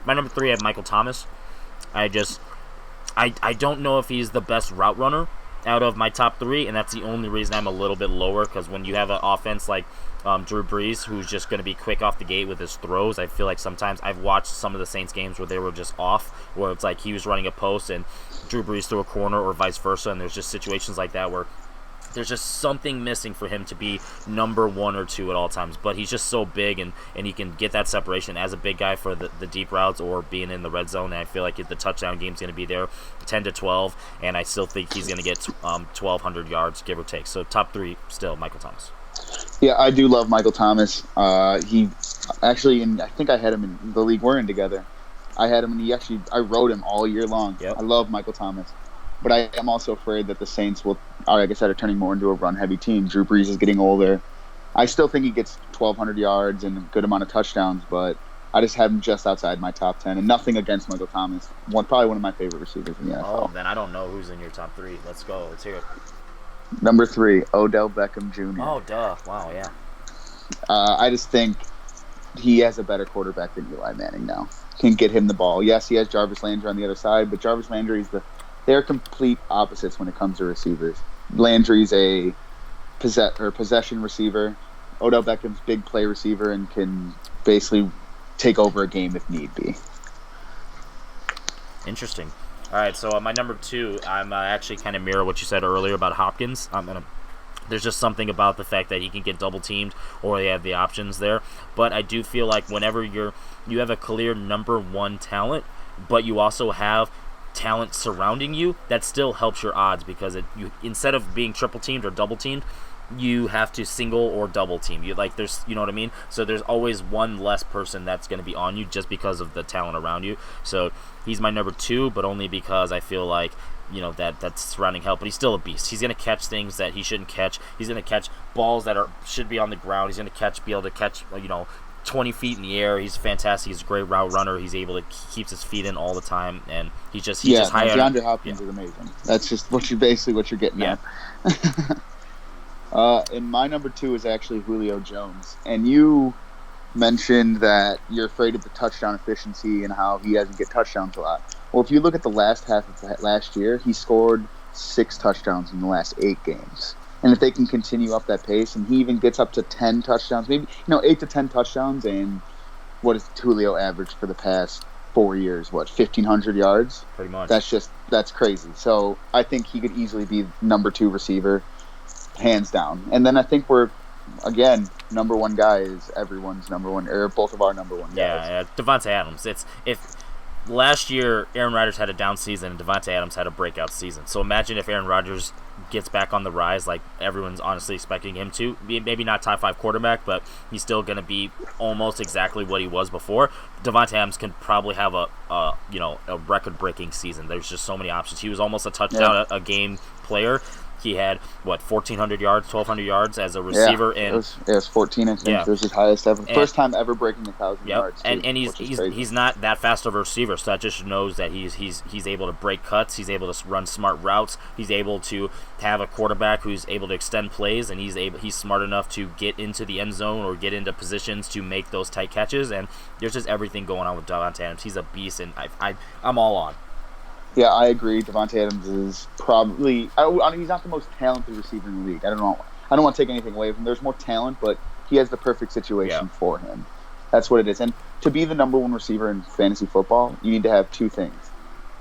My number 3, I have Michael Thomas. I don't know if he's the best route runner out of my top 3, and that's the only reason I'm a little bit lower, because when you have an offense like Drew Brees, who's just going to be quick off the gate with his throws, I feel like sometimes I've watched some of the Saints games where they were just off, where it's like he was running a post and Drew Brees threw a corner or vice versa, and there's just situations like that where there's just something missing for him to be number 1 or 2 at all times. But he's just so big, and he can get that separation as a big guy for the deep routes or being in the red zone. And I feel like the touchdown game's going to be there, 10 to 12, and I still think he's going to get 1,200 yards, give or take. So top 3 still, Michael Thomas. Yeah, I do love Michael Thomas. He actually, I think I had him in the league we're in together. I had him, and I rode him all year long. Yep. I love Michael Thomas. But I am also afraid that the Saints will, like I said, are turning more into a run-heavy team. Drew Brees is getting older. I still think he gets 1,200 yards and a good amount of touchdowns, but I just have him just outside my top 10. And nothing against Michael Thomas. Probably one of my favorite receivers in the NFL. Oh, then I don't know who's in your top 3. Let's go. Let's hear it. Number 3, Odell Beckham Jr. Oh, duh. Wow, yeah. I just think he has a better quarterback than Eli Manning now. Can get him the ball. Yes, he has Jarvis Landry on the other side, but Jarvis Landry they're complete opposites when it comes to receivers. Landry's a possession receiver. Odell Beckham's big play receiver and can basically take over a game if need be. Interesting. All right, so my number 2, I'm actually kind of mirror what you said earlier about Hopkins. There's just something about the fact that he can get double teamed or they have the options there. But I do feel like whenever you have a clear number 1 talent, but you also have talent surrounding you, that still helps your odds because instead of being triple teamed or double teamed, you have to single or double team. You know what I mean? So there's always one less person that's going to be on you just because of the talent around you. So he's my number 2, but only because I feel like that's surrounding help. But he's still a beast. He's going to catch things that he shouldn't catch. He's going to catch balls that should be on the ground. He's going to be able to catch 20 feet in the air. He's fantastic. He's a great route runner. He's able to keeps his feet in all the time, and he's just high. DeAndre Hopkins is amazing. That's just what you're getting at. And my number 2 is actually Julio Jones. And you mentioned that you're afraid of the touchdown efficiency and how he doesn't get touchdowns a lot. Well, if you look at the last half of last year, he scored 6 touchdowns in the last 8 games. And if they can continue up that pace, and he even gets up to 10 touchdowns, maybe 8 to 10 touchdowns, and what has Julio averaged for the past 4 years? 1,500 yards? Pretty much. That's crazy. So I think he could easily be number 2 receiver, hands down. And then I think we're, again, number 1 guy is everyone's number 1, or both of our number 1 guys. Yeah, Devontae Adams. If last year Aaron Rodgers had a down season and Devontae Adams had a breakout season. So imagine if Aaron Rodgers gets back on the rise like everyone's honestly expecting him to. Maybe not top 5 quarterback, but he's still going to be almost exactly what he was before. Devontae Adams can probably have a record-breaking season. There's just so many options. He was almost a touchdown a game player. He had 1,400 yards, 1,200 yards as a receiver, and it was 14. I think it was his highest ever. First time ever breaking 1,000 yards. Too, and he's not that fast of a receiver, so that just knows that he's able to break cuts. He's able to run smart routes. He's able to have a quarterback who's able to extend plays, and he's smart enough to get into the end zone or get into positions to make those tight catches. And there's just everything going on with Devontae Adams. He's a beast, and I'm all on. Yeah, I agree. Devontae Adams is probably he's not the most talented receiver in the league. I don't want to take anything away from him. There's more talent, but he has the perfect situation for him. That's what it is. And to be the number 1 receiver in fantasy football, you need to have 2 things.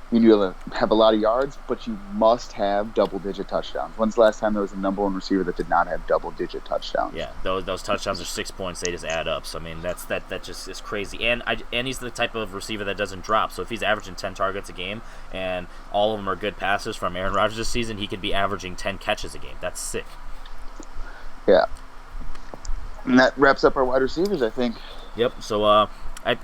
You need to have a lot of yards, but you must have double-digit touchdowns. When's the last time there was a number 1 receiver that did not have double-digit touchdowns? Yeah, those touchdowns are 6 points. They just add up. So I mean, that just is crazy. And he's the type of receiver that doesn't drop. So if he's averaging 10 targets a game and all of them are good passes from Aaron Rodgers this season, he could be averaging 10 catches a game. That's sick. Yeah. And that wraps up our wide receivers, I think. Yep. So I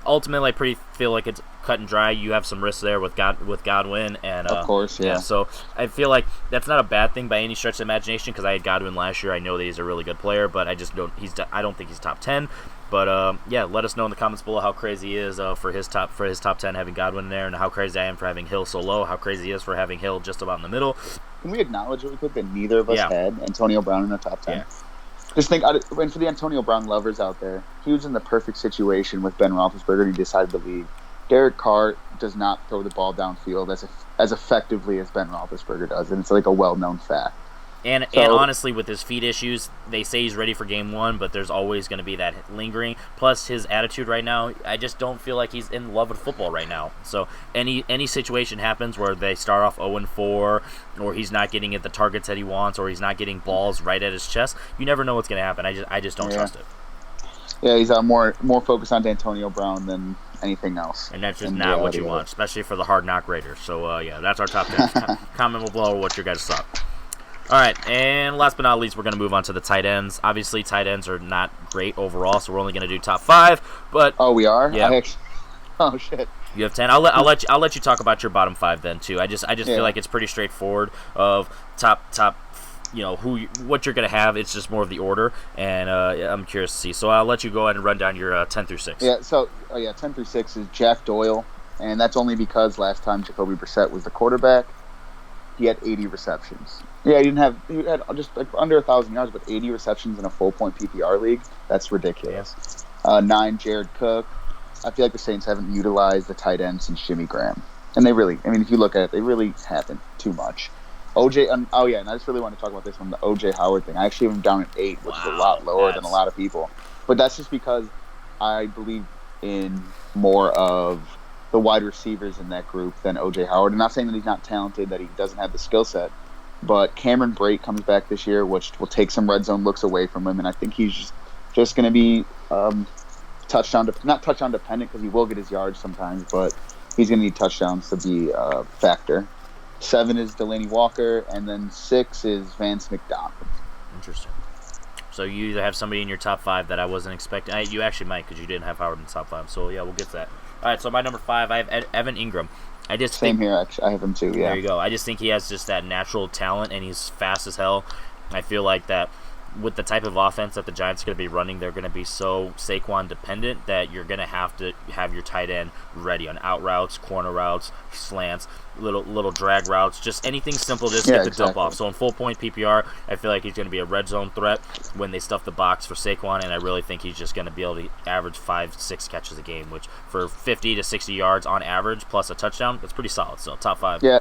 pretty feel like it's cut and dry. You have some risks there with Godwin, and of course, yeah. So I feel like that's not a bad thing by any stretch of imagination because I had Godwin last year. I know that he's a really good player, but I just don't. I don't think he's top 10. But let us know in the comments below how crazy he is for his top 10 having Godwin in there, and how crazy I am for having Hill so low. How crazy he is for having Hill just about in the middle. Can we acknowledge really quick that neither of us had Antonio Brown in the top 10? Yeah. Just think, and for the Antonio Brown lovers out there, he was in the perfect situation with Ben Roethlisberger, and he decided to leave. Derek Carr does not throw the ball downfield as effectively as Ben Roethlisberger does, and it's like a well-known fact. And honestly, with his feet issues, they say he's ready for game 1, but there's always going to be that lingering. Plus, his attitude right now, I just don't feel like he's in love with football right now. So any situation happens where they start off 0-4, or he's not getting at the targets that he wants, or he's not getting balls right at his chest, you never know what's going to happen. I just don't trust it. Yeah, he's more focused on Antonio Brown than anything else. And that's just not what you want, especially for the Hard Knock Raiders. So, that's our top 10. Comment below what your guys thought. All right, and last but not least, we're going to move on to the tight ends. Obviously, tight ends are not great overall, so we're only going to do top 5. But we are? Yeah. Oh shit. You have 10. I'll let you talk about your bottom 5 then too. I just feel like it's pretty straightforward of top. What you're going to have. It's just more of the order, and I'm curious to see. So I'll let you go ahead and run down your 10 through 6. Yeah. So 10 through 6 is Jack Doyle, and that's only because last time Jacoby Brissett was the quarterback, he had 80 receptions. Yeah, he had just like under 1,000 yards, but 80 receptions in a full-point PPR league. That's ridiculous. 9, Jared Cook. I feel like the Saints haven't utilized the tight end since Jimmy Graham. And they really, if you look at it, they really haven't too much. OJ, oh yeah, and I just really want to talk about this one, the OJ Howard thing. I actually have him down at 8, which is a lot lower than a lot of people. But that's just because I believe in more of the wide receivers in that group than OJ Howard. I'm not saying that he's not talented, that he doesn't have the skill set, but Cameron Brate comes back this year, which will take some red zone looks away from him, and I think he's just going to be not touchdown dependent because he will get his yards sometimes, but he's going to need touchdowns to be a factor. 7 is Delaney Walker, and then 6 is Vance McDonald. Interesting. So you either have somebody in your top 5 that I wasn't expecting. You actually might, because you didn't have Howard in the top 5. So yeah, we'll get to that. All right. So my number 5, I have Evan Ingram. Same here. Actually, I have him too. Yeah. There you go. I just think he has just that natural talent, and he's fast as hell. I feel like that with the type of offense that the Giants are going to be running, they're going to be so Saquon dependent that you're going to have your tight end ready on out routes, corner routes, slants, little drag routes, just anything simple to just get the dump off. So in full point PPR, I feel like he's going to be a red zone threat when they stuff the box for Saquon, and I really think he's just going to be able to average 5-6 catches a game, which for 50 to 60 yards on average plus a touchdown, that's pretty solid. So top 5. Yeah,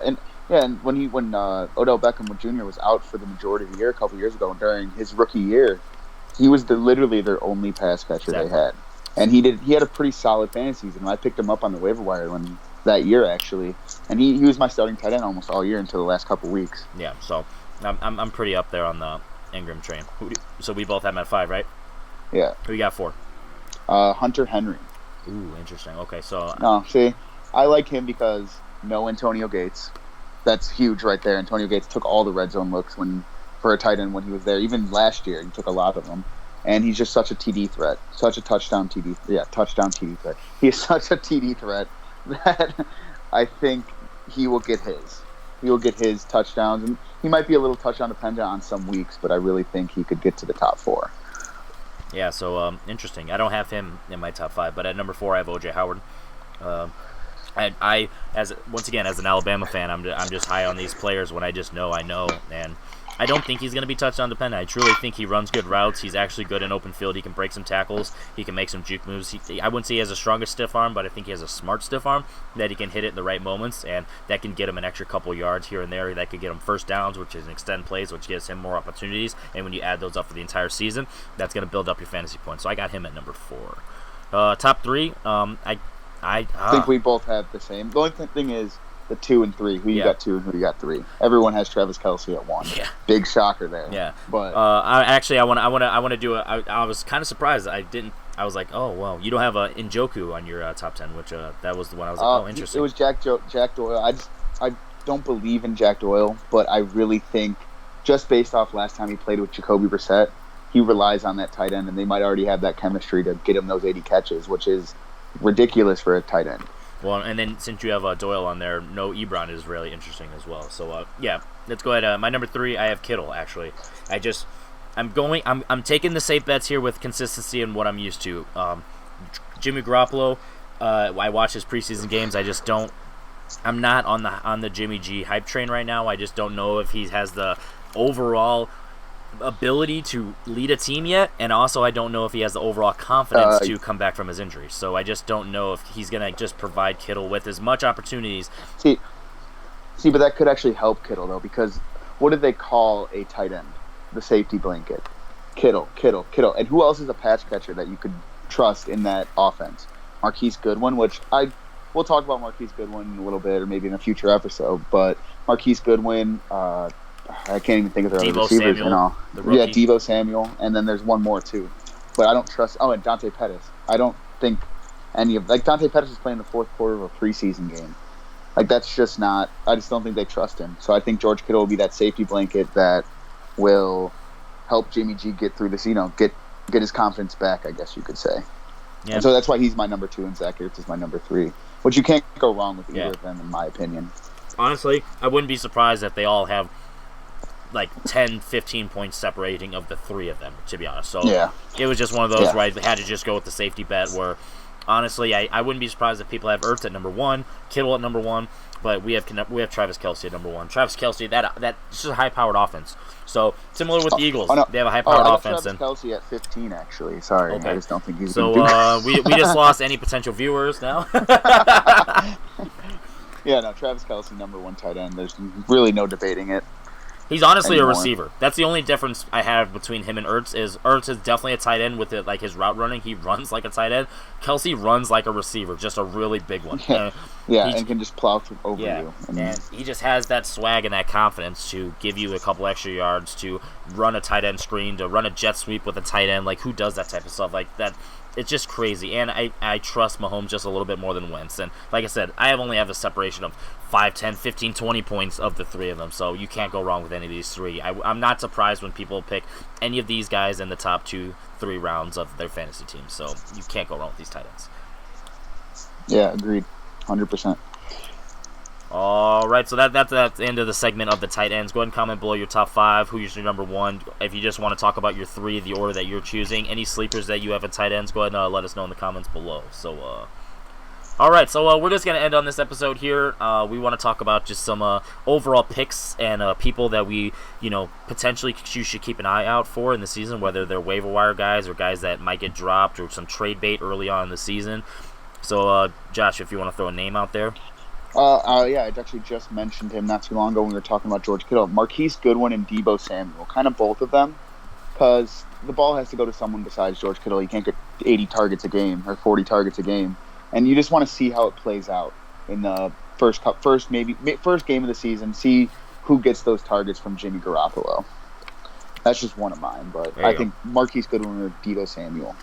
and when Odell Beckham Jr. was out for the majority of the year a couple years ago during his rookie year, he was literally their only pass catcher they had, and he had a pretty solid fantasy season. I picked him up on the waiver wire that year actually, and he was my starting tight end almost all year until the last couple weeks. Yeah, so I'm pretty up there on the Ingram train. So we both have him at 5, right? Yeah. Who you got 4? Hunter Henry. Ooh, interesting. Okay, so no, see, I like him because no Antonio Gates. That's huge right there. Antonio Gates took all the red zone looks for a tight end when he was there. Even last year, he took a lot of them. And he's just such a TD threat, such a touchdown TD threat. He is such a TD threat that I think he will get his. He will get his touchdowns, and he might be a little touchdown dependent on some weeks, but I really think he could get to the top 4. Yeah, so interesting. I don't have him in my top 5, but at number 4, I have OJ Howard. I once again, as an Alabama fan, I'm just high on these players when I just know, and I don't think he's going to be touchdown dependent. I truly think he runs good routes. He's actually good in open field. He can break some tackles. He can make some juke moves. I wouldn't say he has a strongest stiff arm, but I think he has a smart stiff arm that he can hit it in the right moments, and that can get him an extra couple yards here and there. That could get him first downs, which is an extend plays, which gives him more opportunities. And when you add those up for the entire season, that's going to build up your fantasy points. So I got him at number 4. Top 3, I think we both have the same. The only thing is the 2 and 3. Who you got 2 and who you got 3? Everyone has Travis Kelce at 1. Yeah. Big shocker there. Yeah. But I want to do I was kind of surprised that I didn't. I was like, oh well, you don't have a Njoku on your top 10, which that was the one I was like, oh, interesting. It was Jack Doyle. I don't believe in Jack Doyle, but I really think just based off last time he played with Jacoby Brissett, he relies on that tight end, and they might already have that chemistry to get him those 80 catches, which is ridiculous for a tight end. Well, and then since you have Doyle on there, no Ebron is really interesting as well. So yeah, let's go ahead. My number 3, I have Kittle. Actually, I'm taking the safe bets here with consistency and what I'm used to. Jimmy Garoppolo, I watch his preseason games. I'm not on the Jimmy G hype train right now. I just don't know if he has the overall ability to lead a team yet, and also I don't know if he has the overall confidence to come back from his injury. So I just don't know if he's going to just provide Kittle with as much opportunities. See, but that could actually help Kittle though, because what did they call a tight end? The safety blanket. Kittle. And who else is a pass catcher that you could trust in that offense? Marquise Goodwin, which we'll talk about Marquise Goodwin in a little bit, or maybe in a future episode. But Marquise Goodwin, I can't even think of their other receivers and all. Yeah, Deebo Samuel, and then there's one more too. But I don't trust. Oh, and Dante Pettis. I don't think any of Dante Pettis is playing the 4th quarter of a preseason game. That's just not. I just don't think they trust him. So I think George Kittle will be that safety blanket that will help Jimmy G get through this. Get his confidence back, I guess you could say. Yeah. And so that's why he's my number 2, and Zach Ertz is my number 3, which you can't go wrong with either of them, in my opinion. Honestly, I wouldn't be surprised if they all have 10, 15 points separating of the 3 of them, to be honest. So yeah. It was just one of those where I had to just go with the safety bet where, honestly, I wouldn't be surprised if people have Ertz at number 1, Kittle at number 1, but we have Travis Kelce at number 1. Travis Kelce, that's just a high-powered offense. So, similar with the Eagles, they have a high-powered offense. Travis Kelce at 15, actually. Sorry, okay. I just don't think he's going to do that. we just lost any potential viewers now. Yeah, no, Travis Kelce, number 1 tight end. There's really no debating it. He's honestly anymore. a receiver. That's the only difference I have between him and Ertz is Ertz is definitely a tight end with it, like his route running. He runs like a tight end. Kelsey runs like a receiver, just a really big one. And can just plow over you. And he just has that swag and that confidence to give you a couple extra yards, to run a tight end screen, to run a jet sweep with a tight end. Like, who does that type of stuff? Like, that, it's just crazy. And I trust Mahomes just a little bit more than Wentz. And like I said, I only have a separation of 5, 10, 15, 20 points of the three of them. So you can't go wrong with any of these three. I'm not surprised when people pick any of these guys in the top 2-3 rounds of their fantasy team. So you can't go wrong with these tight ends. Yeah, agreed. 100%. All right, so that's the end of the segment of the tight ends. Go ahead and comment below your top 5. Who's your number 1? If you just want to talk about your 3, the order that you're choosing, any sleepers that you have at tight ends, go ahead and let us know in the comments below. So, all right, so we're just going to end on this episode here. We want to talk about just some overall picks and people that we, potentially you should keep an eye out for in the season, whether they're waiver wire guys or guys that might get dropped or some trade bait early on in the season. So, Josh, if you want to throw a name out there. Yeah, I actually just mentioned him not too long ago when we were talking about George Kittle. Marquise Goodwin and Deebo Samuel, kind of both of them, because the ball has to go to someone besides George Kittle. He can't get 80 targets a game or 40 targets a game, and you just want to see how it plays out in the first game of the season. See who gets those targets from Jimmy Garoppolo. That's just one of mine, but I think Marquise Goodwin or Deebo Samuel.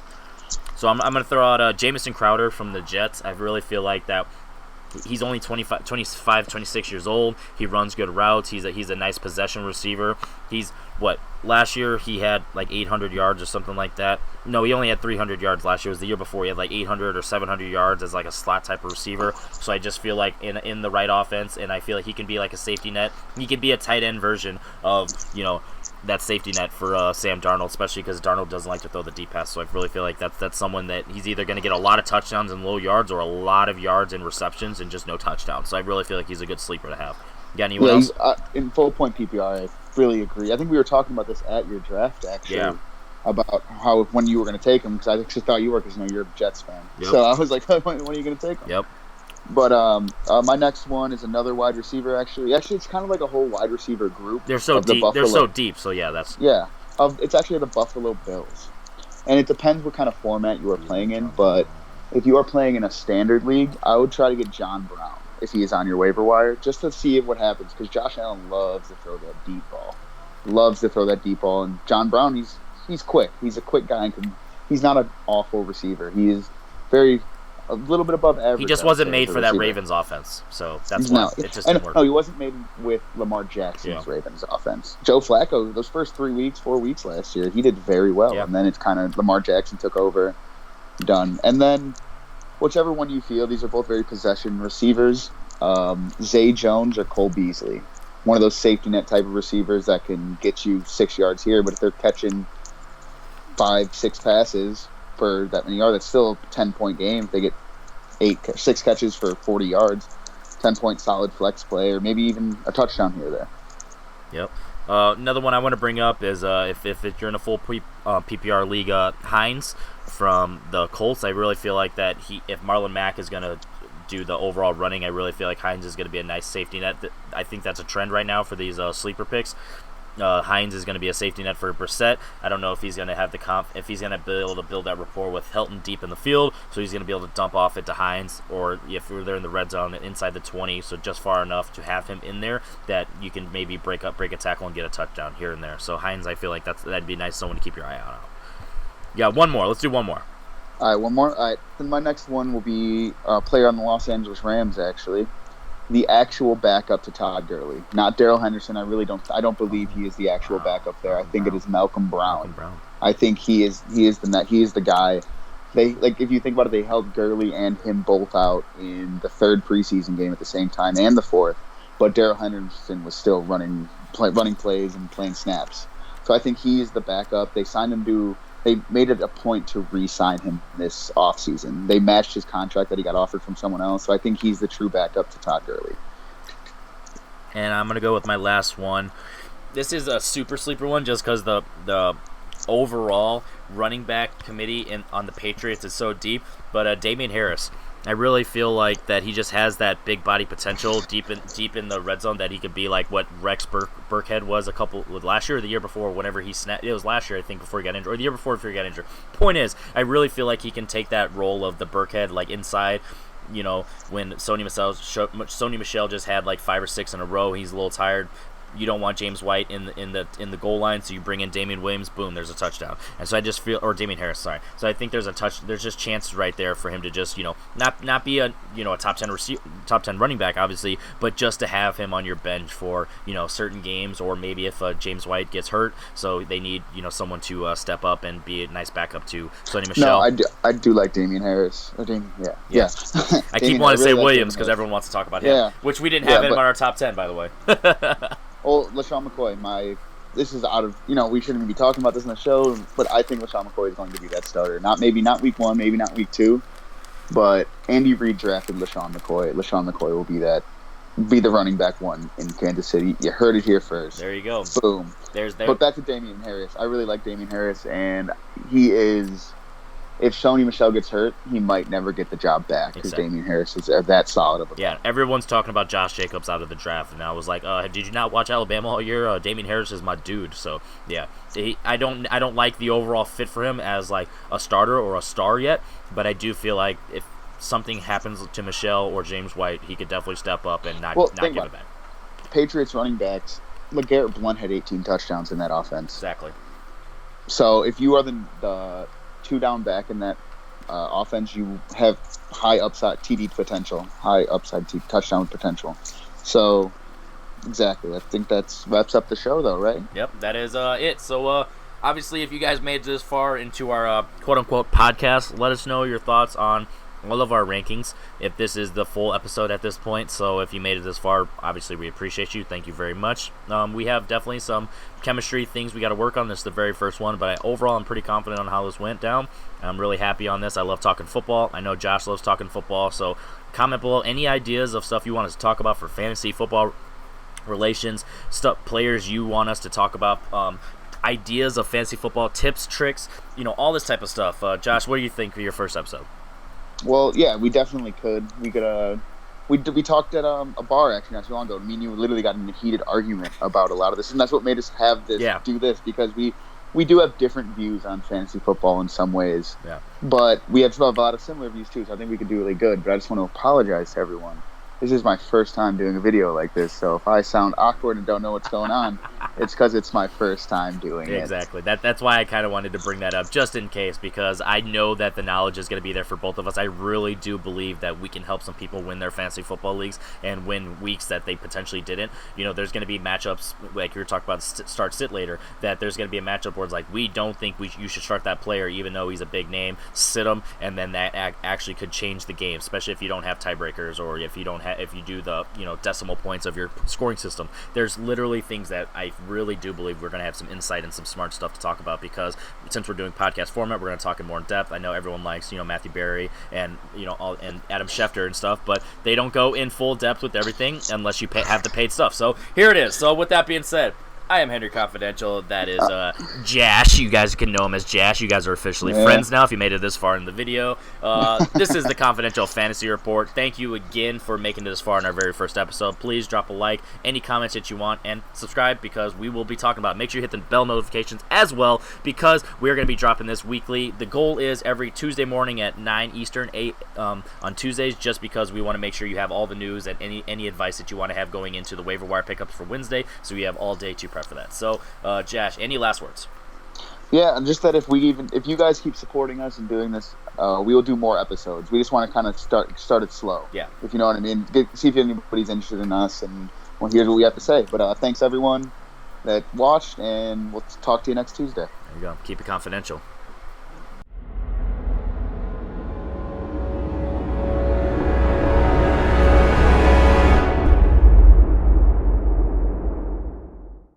So I'm going to throw out Jamison Crowder from the Jets. I really feel like that. He's only 25, 26 years old. He runs good routes. He's a nice possession receiver. Last year he had like 800 yards or something like that. No, he only had 300 yards last year. It was the year before he had like 800 or 700 yards as like a slot type of receiver. So I just feel like in the right offense, and I feel like he can be like a safety net. He could be a tight end version of, that safety net for Sam Darnold, especially because Darnold doesn't like to throw the deep pass. So I really feel like that's someone that he's either going to get a lot of touchdowns and low yards or a lot of yards and receptions and just no touchdowns. So I really feel like he's a good sleeper to have. You got anyone else? In full point PPR, I really agree. I think we were talking about this at your draft, actually. Yeah. About when you were going to take him, because I actually thought you were, because you're a Jets fan. Yep. So I was like, when are you going to take him? Yep. But my next one is another wide receiver. Actually, it's kind of like a whole wide receiver group. They're so deep. They're so deep. So yeah, it's actually the Buffalo Bills, and it depends what kind of format you are playing in. But if you are playing in a standard league, I would try to get John Brown if he is on your waiver wire, just to see what happens. Because Josh Allen loves to throw that deep ball, and John Brown, he's quick. He's a quick guy, and he's not an awful receiver. He is a little bit above average. He just wasn't made for that Ravens offense, so that's why it just didn't work. No, he wasn't made with Lamar Jackson's Ravens offense. Joe Flacco, those first 4 weeks last year, he did very well, and then it's kind of Lamar Jackson took over, done. And then whichever one you feel, these are both very possession receivers, Zay Jones or Cole Beasley. One of those safety net type of receivers that can get you 6 yards here, but if they're catching 5-6 passes for that many yards, that's still a 10-point game. If they get 6 catches for 40 yards, 10-point solid flex play, or maybe even a touchdown here or there. Yep. Another one I want to bring up is if you're in a full PPR league, Hines from the Colts. I really feel like that if Marlon Mack is going to do the overall running, I really feel like Hines is going to be a nice safety net. I think that's a trend right now for these sleeper picks. Hines is going to be a safety net for Brissett. I don't know if he's going to have if he's going to be able to build that rapport with Hilton deep in the field, so he's going to be able to dump off it to Hines, or if they're in the red zone inside the 20, so just far enough to have him in there that you can maybe break a tackle and get a touchdown here and there. So Hines, I feel like that'd be nice, someone to keep your eye out on. Yeah, one more. Let's do one more. All right, one more. All right, then my next one will be a player on the Los Angeles Rams, actually. The actual backup to Todd Gurley, not Darrell Henderson. I don't believe he is the actual backup there. I think it is Malcolm Brown. I think he is the guy. If you think about it, they held Gurley and him both out in the 3rd preseason game at the same time and the 4th, but Darrell Henderson was still running plays and playing snaps. So I think he is the backup. They signed him They made it a point to re-sign him this offseason. They matched his contract that he got offered from someone else, so I think he's the true backup to Todd Gurley. And I'm going to go with my last one. This is a super sleeper one just because the overall running back committee on the Patriots is so deep, but Damian Harris. I really feel like that he just has that big body potential deep in the red zone, that he could be like what Rex Burkhead was last year or the year before, whenever he snapped. It was last year, I think, before he got injured, or the year before he got injured. Point is, I really feel like he can take that role of the Burkhead, like inside. You know, when Sony Michel just had like 5 or 6 in a row, he's a little tired. You don't want James White in the goal line, so you bring in Damian Williams. Boom, there's a touchdown. And so I just feel, or Damian Harris, sorry. So I think there's just chances right there for him to just not be a a top 10 running back, obviously, but just to have him on your bench for certain games, or maybe if James White gets hurt, so they need someone to step up and be a nice backup to Sony Michel. No, I do like Damian Harris. Yeah. I keep wanting to say Williams because everyone wants to talk about him, which we didn't have him on our top 10, by the way. Oh, LeSean McCoy, this is out of, we shouldn't be talking about this in the show, but I think LeSean McCoy is going to be that starter. Not week 1, maybe not week 2, but Andy Reid drafted LeSean McCoy. LeSean McCoy will be the running back 1 in Kansas City. You heard it here first. There you go. Boom. But back to Damian Harris. I really like Damian Harris, and he is, if Sony Michel gets hurt, he might never get the job back because Damian Harris is that solid of a player. Yeah, everyone's talking about Josh Jacobs out of the draft, and I was like, did you not watch Alabama all year? Damian Harris is my dude. So yeah, I don't like the overall fit for him as like a starter or a star yet, but I do feel like if something happens to Michel or James White, he could definitely step up and not give it back. Patriots running backs, LeGarrette Blount had 18 touchdowns in that offense. Exactly. So if you are the 2-down back in that offense, you have high upside TD potential, high upside touchdown potential. So, exactly. I think that wraps up the show, though, right? Yep, that is it. So, obviously, if you guys made it this far into our quote-unquote podcast, let us know your thoughts on all of our rankings, if this is the full episode at this point. So if you made it this far, obviously we appreciate you. Thank you very much. We have definitely some chemistry things we got to work on. This is the very first one, but overall I'm pretty confident on how this went down. I'm really happy on this. I love talking football. I know Josh loves talking football, so comment below any ideas of stuff you want us to talk about for fantasy football relations, players you want us to talk about, ideas of fantasy football, tips, tricks, all this type of stuff. Josh, what do you think for your first episode? Well, yeah, we definitely could. We could. We talked at a bar actually not too long ago. Me and you literally got in a heated argument about a lot of this, and that's what made us have this do this, because we do have different views on fantasy football in some ways. Yeah. But we have a lot of similar views too, so I think we could do really good. But I just want to apologize to everyone. This is my first time doing a video like this, so if I sound awkward and don't know what's going on, it's because it's my first time doing it. Exactly. That's why I kind of wanted to bring that up, just in case, because I know that the knowledge is going to be there for both of us. I really do believe that we can help some people win their fantasy football leagues and win weeks that they potentially didn't. There's going to be matchups, like you were talking about start-sit later, that there's going to be a matchup where it's like, we don't think you should start that player even though he's a big name, sit him, and then that actually could change the game, especially if you don't have tiebreakers, or if you do the decimal points of your scoring system. There's literally things that I really do believe we're going to have some insight and some smart stuff to talk about, because since we're doing podcast format, we're going to talk in more in depth. I know everyone likes Matthew Berry and and Adam Schefter and stuff, but they don't go in full depth with everything unless you have the paid stuff. So here it is. So with that being said, I am Henry Confidential. That is Jash. You guys can know him as Jash. You guys are officially friends now if you made it this far in the video. This is the Confidential Fantasy Report. Thank you again for making it this far in our very first episode. Please drop a like, any comments that you want, and subscribe, because we will be talking about it. Make sure you hit the bell notifications as well, because we're going to be dropping this weekly. The goal is every Tuesday morning at 9 Eastern, 8 on Tuesdays, just because we want to make sure you have all the news and any advice that you want to have going into the waiver wire pickups for Wednesday, so you have all day to prep for that. So, Josh, any last words? Yeah, just that if you guys keep supporting us and doing this, we will do more episodes. We just want to kind of start it slow. Yeah. If you know what I mean. See if anybody's interested in us, and here's what we have to say. But thanks everyone that watched, and we'll talk to you next Tuesday. There you go. Keep it confidential.